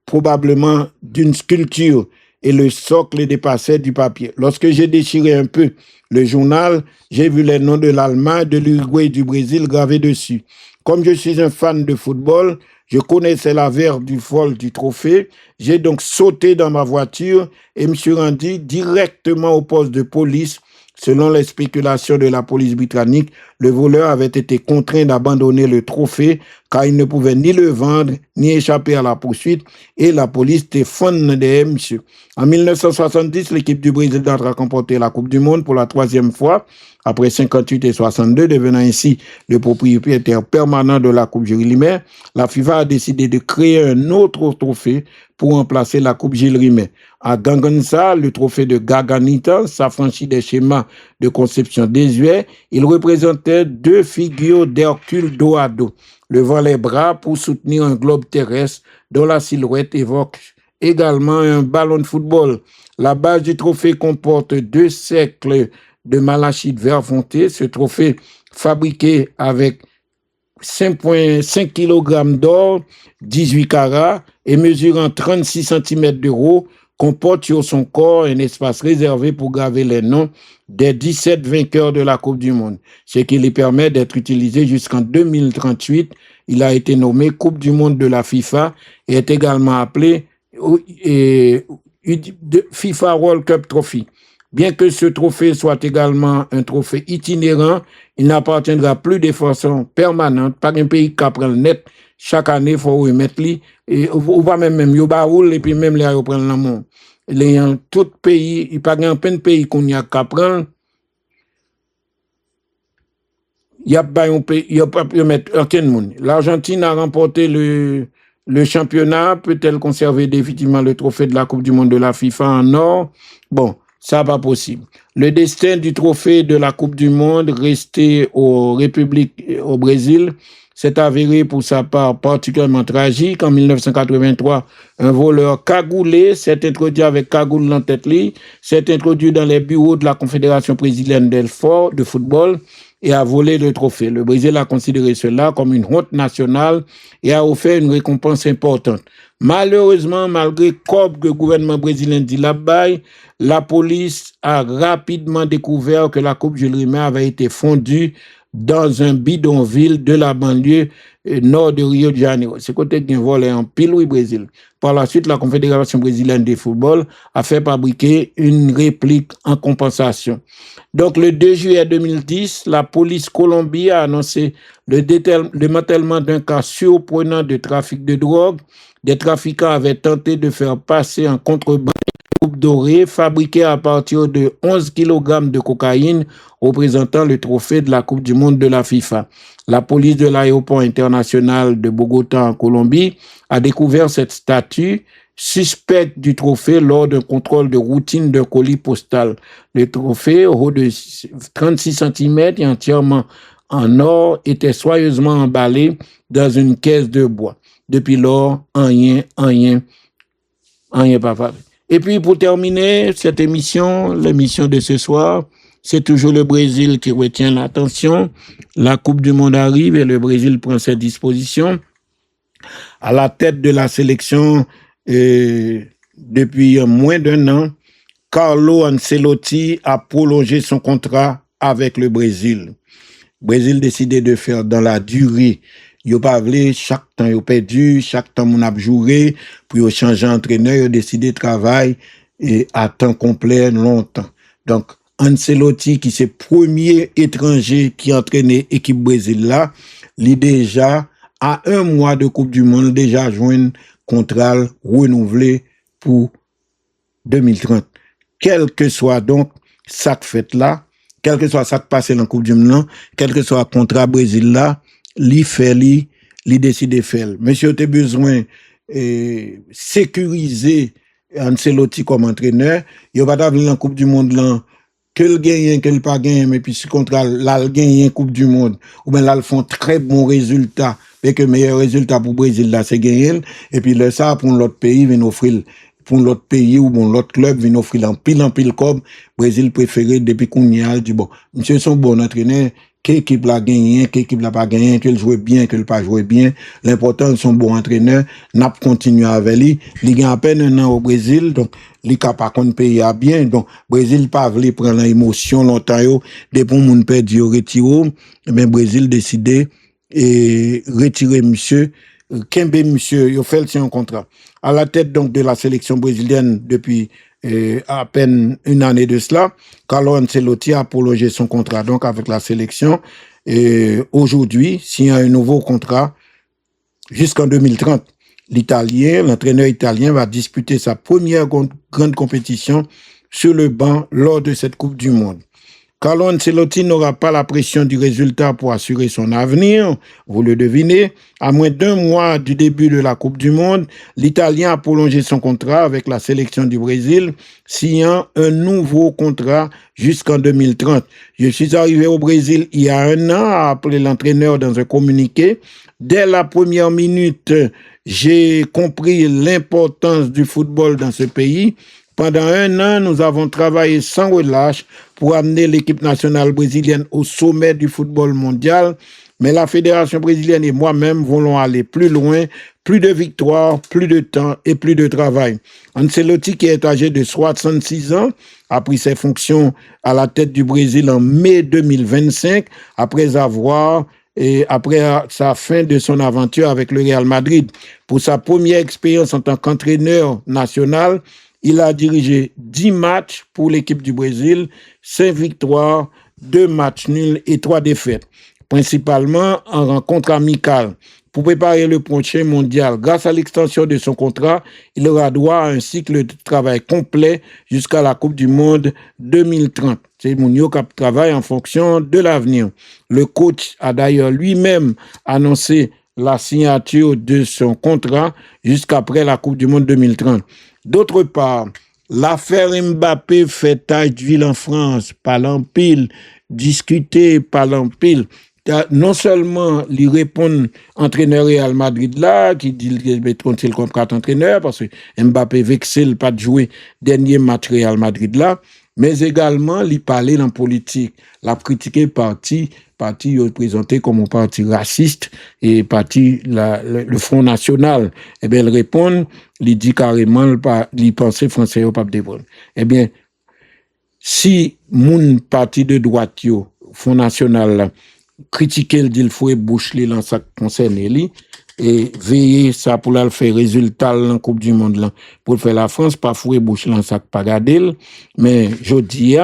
probablement d'une sculpture et le socle dépassait du papier. Lorsque j'ai déchiré un peu le journal, j'ai vu les noms de l'Allemagne, de l'Uruguay et du Brésil gravés dessus. Comme je suis un fan de football, je connaissais la verve du vol du trophée. J'ai donc sauté dans ma voiture et me suis rendu directement au poste de police. Selon les spéculations de la police britannique, le voleur avait été contraint d'abandonner le trophée car il ne pouvait ni le vendre ni échapper à la poursuite et la police était fan de monsieur. En 1970, l'équipe du Brésil a remporté la Coupe du Monde pour la 3e fois, après 58 et 62, devenant ainsi le propriétaire permanent de la Coupe Jules Rimet. La FIFA a décidé de créer un autre trophée pour remplacer la Coupe Jules Rimet. À Gangansa, le trophée de Gaganita s'affranchit des schémas de conception désuets. Il représentait 2 figures d'Hercule dos à dos, levant les bras pour soutenir un globe terrestre dont la silhouette évoque également un ballon de football. La base du trophée comporte 2 cercles de malachite vert foncé. Ce trophée, fabriqué avec 5,5 kg d'or, 18 carats et mesurant 36 cm de haut, comporte sur son corps un espace réservé pour graver les noms des 17 vainqueurs de la Coupe du Monde, ce qui lui permet d'être utilisé jusqu'en 2038. Il a été nommé Coupe du Monde de la FIFA et est également appelé FIFA World Cup Trophy. Bien que ce trophée soit également un trophée itinérant, il n'appartiendra plus de façon permanente par un pays qui prend le net. Chaque année, il faut remettre lui. Et on va même, et puis même les reprendre le monde. tout pays, il pas un peine pays qu'on y a qu'à prendre. Il y a pas un pays, il y a pas pu mettre aucun monde. L'Argentine a remporté le championnat, peut-elle conserver définitivement le trophée de la Coupe du Monde de la FIFA en or? Bon, ça pas possible. Le destin du trophée de la Coupe du Monde resté au Brésil s'est avéré pour sa part particulièrement tragique. En 1983, un voleur cagoulé s'est introduit avec cagoule en tête, s'est introduit dans les bureaux de la Confédération brésilienne de football et a volé le trophée. Le Brésil a considéré cela comme une honte nationale et a offert une récompense importante. Malheureusement, malgré que le gouvernement brésilien dit là-bas, la police a rapidement découvert que la Coupe Jules Rimet avait été fondue dans un bidonville de la banlieue nord de Rio de Janeiro. C'est côté qui volé en pile au Brésil. Par la suite, la Confédération brésilienne de football a fait fabriquer une réplique en compensation. Donc, le 2 juillet 2010, la police Colombie a annoncé le démantèlement d'un cas surprenant de trafic de drogue. Des trafiquants avaient tenté de faire passer en contrebande coupe dorée fabriquée à partir de 11 kg de cocaïne représentant le trophée de la Coupe du Monde de la FIFA. La police de l'aéroport international de Bogota en Colombie a découvert cette statue suspecte du trophée lors d'un contrôle de routine d'un colis postal. Le trophée, haut de 36 cm et entièrement en or, était soigneusement emballé dans une caisse de bois. Depuis lors, rien pas fait. Et puis, pour terminer cette émission, l'émission de ce soir, c'est toujours le Brésil qui retient l'attention. La Coupe du Monde arrive et le Brésil prend ses dispositions. À la tête de la sélection, depuis moins d'un an, Carlo Ancelotti a prolongé son contrat avec le Brésil. Le Brésil décidé de faire dans la durée. Yo pas voulu chaque temps yo perdu, chaque temps mon a joué, puis yo changer entraîneur, yo décidé de travailler et à temps complet longtemps. Donc Ancelotti qui c'est premier étranger qui entraîné équipe Brésil là, lui déjà à 1 mois de Coupe du Monde déjà joint contrat renouvelé pour 2030. Quel que soit donc ça fait là, quel que soit ça qui passe dans Coupe du Monde, quel que soit contrat Brésil là, li décide de faire. Monsieur a besoin sécuriser Ancelotti comme entraîneur. Il va pas venir en Coupe du Monde là que le gagne, que le pas gagne, mais puis si contrat là le gagne Coupe du Monde ou bien là ils font très bons résultats et que meilleur résultat pour Brésil là c'est gagner et puis là ça pour l'autre pays vient offrir pour l'autre pays ou bon l'autre club vient offrir en pile comme Brésil préféré depuis qu'on y a dit bon monsieur son bon entraîneur quelle équipe l'a gagné, quelle équipe l'a pas gagné, qu'elle joue bien, qu'elle pas joué bien. L'important, son bon entraîneur, n'a continué avec lui. Il gagne à peine 1 an au Brésil, donc, il capable qu'on paye à bien. Donc, Brésil pas voulu prendre l'émotion longtemps, depuis qu'on moun perdu au retiro, mais Brésil décidé et retirer monsieur, Kembe monsieur, il fait un contrat. À la tête donc de la sélection brésilienne depuis à peine 1 année de cela, Carlo Ancelotti a prolongé son contrat donc avec la sélection et aujourd'hui, s'il y a un nouveau contrat jusqu'en 2030, l'entraîneur italien va disputer sa première grande compétition sur le banc lors de cette Coupe du Monde. Carlo Ancelotti n'aura pas la pression du résultat pour assurer son avenir, vous le devinez. À moins d'1 mois du début de la Coupe du Monde, l'Italien a prolongé son contrat avec la sélection du Brésil, signant un nouveau contrat jusqu'en 2030. Je suis arrivé au Brésil il y a 1 an, a appelé l'entraîneur dans un communiqué. Dès la première minute, j'ai compris l'importance du football dans ce pays. Pendant 1 an, nous avons travaillé sans relâche pour amener l'équipe nationale brésilienne au sommet du football mondial. Mais la fédération brésilienne et moi-même voulons aller plus loin, plus de victoires, plus de temps et plus de travail. Ancelotti, qui est âgé de 66 ans, a pris ses fonctions à la tête du Brésil en mai 2025, après sa fin de son aventure avec le Real Madrid. Pour sa première expérience en tant qu'entraîneur national, il a dirigé 10 matchs pour l'équipe du Brésil, 5 victoires, 2 matchs nuls et 3 défaites. principalement en rencontre amicale. Pour préparer le prochain mondial, grâce à l'extension de son contrat, il aura droit à un cycle de travail complet jusqu'à la Coupe du Monde 2030. C'est Mounio qui travaille en fonction de l'avenir. Le coach a d'ailleurs lui-même annoncé la signature de son contrat jusqu'après la Coupe du Monde 2030. D'autre part, l'affaire Mbappé fait tache d'huile en France, par l'empile, discuté par l'empile. Non seulement lui répond entraîneur Real Madrid là, qui dit qu'il va continuer le contrat d'entraîneur parce que Mbappé vexé pas de jouer dernier match Real Madrid là, mais également lui parler dans politique, l'a critiqué parti présenté comme un parti raciste et parti le Front National. Eh bien, il répond, il dit carrément, il pensait français au pape de Brun. Eh bien, si mon parti de droite yo, Front National là, critiquer le dit il faut boucher dans ça concerne lui et veiller ça pour le faire résultat dans Coupe du monde là pour faire la France pas fouer boucher dans ça pas garder mais je dis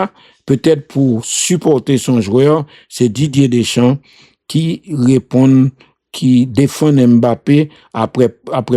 peut-être pour supporter son joueur c'est Didier Deschamps qui répond qui défend Mbappé après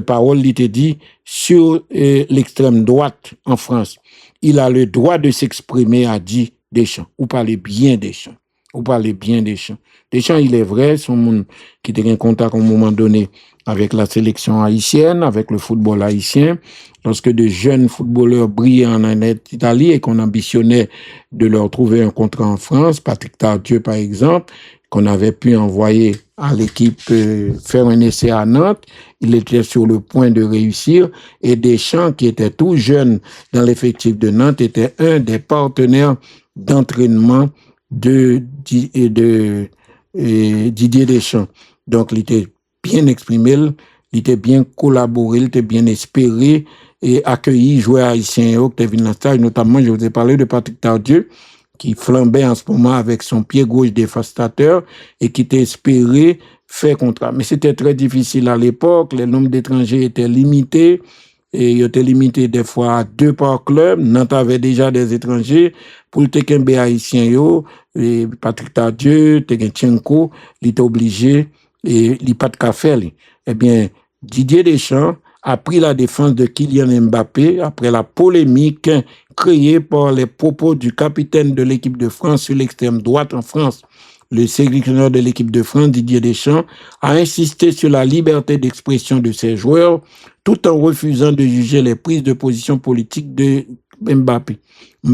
parole il te dit sur l'extrême droite en France il a le droit de s'exprimer a dit Deschamps ou parler bien Deschamps. Vous parlez bien Deschamps. Deschamps, il est vrai, son monde qui était en contact à un moment donné avec la sélection haïtienne, avec le football haïtien. Lorsque de jeunes footballeurs brillaient en Italie et qu'on ambitionnait de leur trouver un contrat en France, Patrick Tardieu par exemple, qu'on avait pu envoyer à l'équipe faire un essai à Nantes, il était sur le point de réussir et Deschamps, qui était tout jeune dans l'effectif de Nantes, était un des partenaires d'entraînement de Didier Deschamps. Donc, il était bien exprimé, il était bien collaboré, il était bien espéré et accueilli joueurs haïtiens qui étaient venus dans stage. Notamment, je vous ai parlé de Patrick Tardieu, qui flambait en ce moment avec son pied gauche dévastateur et qui était espéré faire contrat. Mais c'était très difficile à l'époque, le nombre d'étrangers était limité. Et il était limité des fois à 2 par club. Nantes avait déjà des étrangers. Pour le Tekenbe haïtien, et Patrick Tardieu, Tekenchenko, il était obligé, et il pas de café. Eh bien, Didier Deschamps a pris la défense de Kylian Mbappé après la polémique créée par les propos du capitaine de l'équipe de France sur l'extrême droite en France. Le sélectionneur de l'équipe de France, Didier Deschamps, a insisté sur la liberté d'expression de ses joueurs tout en refusant de juger les prises de position politiques de Mbappé.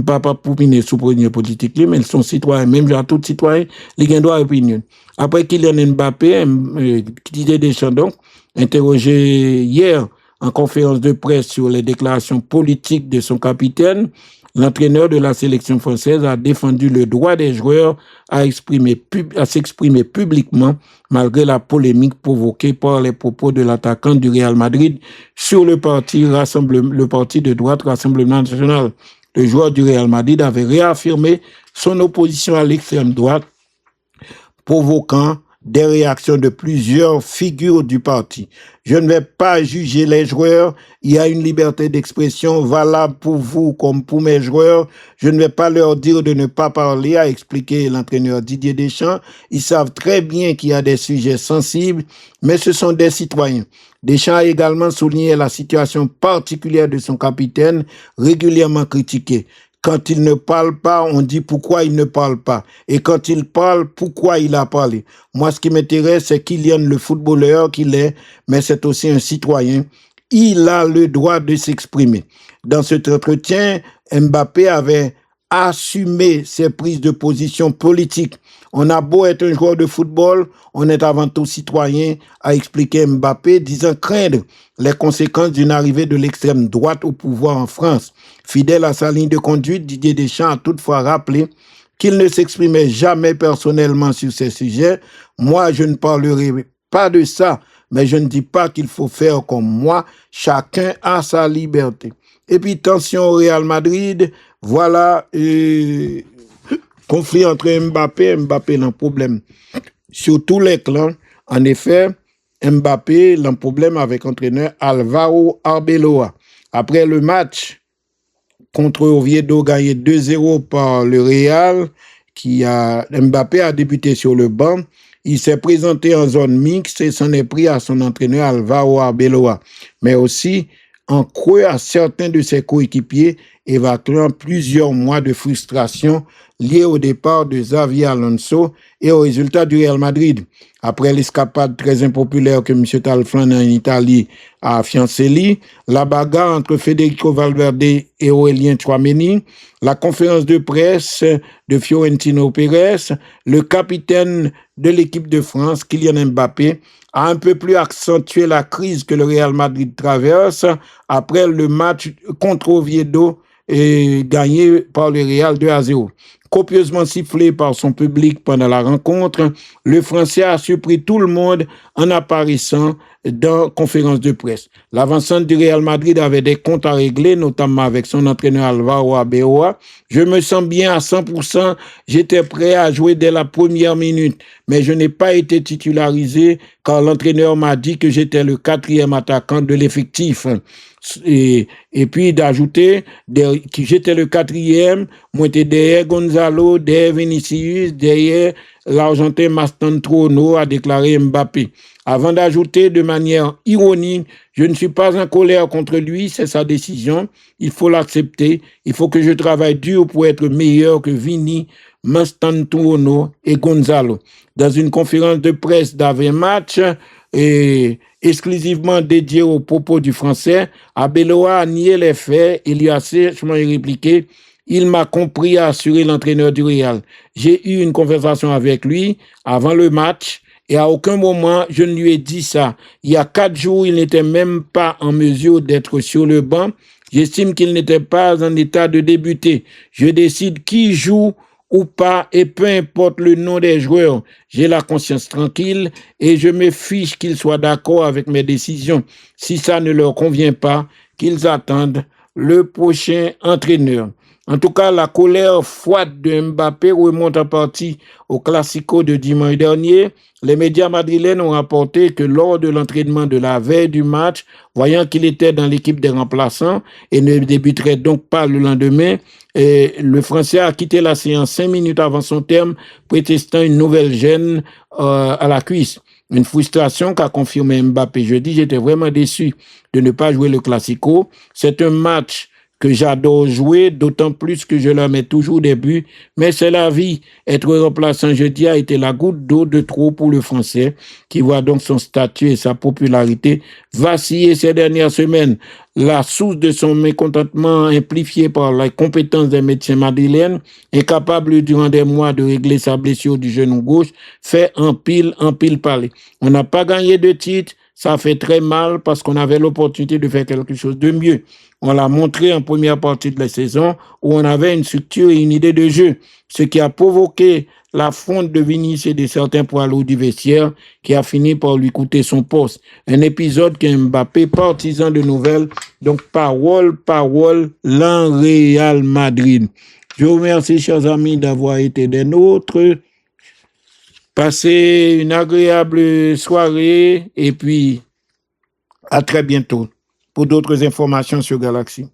Pas pour miner sous opinion politique, mais ils sont citoyens, même genre tout citoyen, ils ont droit à opinion. Après Kylian Mbappé, Didier Deschamps donc, interrogé hier en conférence de presse sur les déclarations politiques de son capitaine, l'entraîneur de la sélection française a défendu le droit des joueurs à s'exprimer publiquement malgré la polémique provoquée par les propos de l'attaquant du Real Madrid sur le parti de droite Rassemblement National. Le joueur du Real Madrid avait réaffirmé son opposition à l'extrême droite, provoquant des réactions de plusieurs figures du parti. Je ne vais pas juger les joueurs. Il y a une liberté d'expression valable pour vous comme pour mes joueurs. Je ne vais pas leur dire de ne pas parler, a expliqué l'entraîneur Didier Deschamps. Ils savent très bien qu'il y a des sujets sensibles, mais ce sont des citoyens. Deschamps a également souligné la situation particulière de son capitaine, régulièrement critiqué. Quand il ne parle pas, on dit pourquoi il ne parle pas. Et quand il parle, pourquoi il a parlé. Moi, ce qui m'intéresse, c'est Kylian, le footballeur qu'il est, mais c'est aussi un citoyen. Il a le droit de s'exprimer. Dans cet entretien, Mbappé avait assumé ses prises de position politiques. On a beau être un joueur de football, on est avant tout citoyen, a expliqué Mbappé, disant craindre les conséquences d'une arrivée de l'extrême droite au pouvoir en France. Fidèle à sa ligne de conduite, Didier Deschamps a toutefois rappelé qu'il ne s'exprimait jamais personnellement sur ces sujets. Moi, je ne parlerai pas de ça, mais je ne dis pas qu'il faut faire comme moi. Chacun a sa liberté. Et puis, tension au Real Madrid, voilà, conflit entre Mbappé n'a problème. Sur tous les clans, en effet, Mbappé a un problème avec l'entraîneur Alvaro Arbeloa. Après le match contre Oviedo gagné 2-0 par le Real, Mbappé a débuté sur le banc. Il s'est présenté en zone mixte et s'en est pris à son entraîneur Alvaro Arbeloa, mais aussi en creux à certains de ses coéquipiers, évacuant plusieurs mois de frustration liés au départ de Xavi Alonso et aux résultats du Real Madrid. Après l'escapade très impopulaire que M. Talfran en Italie a fiancé, la bagarre entre Federico Valverde et Aurélien Tchouaméni, la conférence de presse de Fiorentino Pérez, le capitaine de l'équipe de France, Kylian Mbappé, a un peu plus accentué la crise que le Real Madrid traverse après le match contre Oviedo gagné par le Real 2-0. Copieusement sifflé par son public pendant la rencontre, le Français a surpris tout le monde en apparaissant dans conférence de presse. L'avancante du Real Madrid avait des comptes à régler, notamment avec son entraîneur Alvaro Arbeloa. Je me sens bien à 100%, j'étais prêt à jouer dès la première minute, mais je n'ai pas été titularisé car l'entraîneur m'a dit que j'étais le 4e attaquant de l'effectif. Et puis d'ajouter que j'étais le 4e, moi j'étais derrière Gonzalo, derrière Vinicius, derrière l'Argentin Mastantuono, a déclaré Mbappé. Avant d'ajouter de manière ironique, je ne suis pas en colère contre lui, c'est sa décision, il faut l'accepter, il faut que je travaille dur pour être meilleur que Vini, Mastantuono et Gonzalo. Dans une conférence de presse d'avant-match, exclusivement dédiée aux propos du Français, Arbeloa a nié les faits et lui a sèchement répliqué « Il m'a compris », a assuré l'entraîneur du Real. J'ai eu une conversation avec lui avant le match et à aucun moment je ne lui ai dit ça. Il y a 4 jours, il n'était même pas en mesure d'être sur le banc. J'estime qu'il n'était pas en état de débuter. Je décide qui joue ou pas, et peu importe le nom des joueurs, j'ai la conscience tranquille et je me fiche qu'ils soient d'accord avec mes décisions. Si ça ne leur convient pas, qu'ils attendent le prochain entraîneur. En tout cas, la colère froide de Mbappé remonte en partie au Classico de dimanche dernier. Les médias madrilènes ont rapporté que lors de l'entraînement de la veille du match, voyant qu'il était dans l'équipe des remplaçants et ne débuterait donc pas le lendemain, le Français a quitté la séance 5 minutes avant son terme, prétextant une nouvelle gêne à la cuisse. Une frustration qu'a confirmé Mbappé jeudi. J'étais vraiment déçu de ne pas jouer le Classico. C'est un match que j'adore jouer, d'autant plus que je leur mets toujours des buts, mais c'est la vie. Être remplaçant jeudi a été la goutte d'eau de trop pour le Français, qui voit donc son statut et sa popularité vaciller ces dernières semaines. La source de son mécontentement, amplifiée par la compétence des médecins madrilènes, incapable durant des mois de régler sa blessure du genou gauche, fait en pile parler. On n'a pas gagné de titre, ça fait très mal parce qu'on avait l'opportunité de faire quelque chose de mieux. On l'a montré en première partie de la saison où on avait une structure et une idée de jeu, ce qui a provoqué la fonte de Vinicius et de certains poids lourds du vestiaire qui a fini par lui coûter son poste. Un épisode que Mbappé, partisan de nouvelles, donc parole, l'en Real Madrid. Je vous remercie, chers amis, d'avoir été des nôtres. Passez une agréable soirée et puis à très bientôt pour d'autres informations sur Galaxy.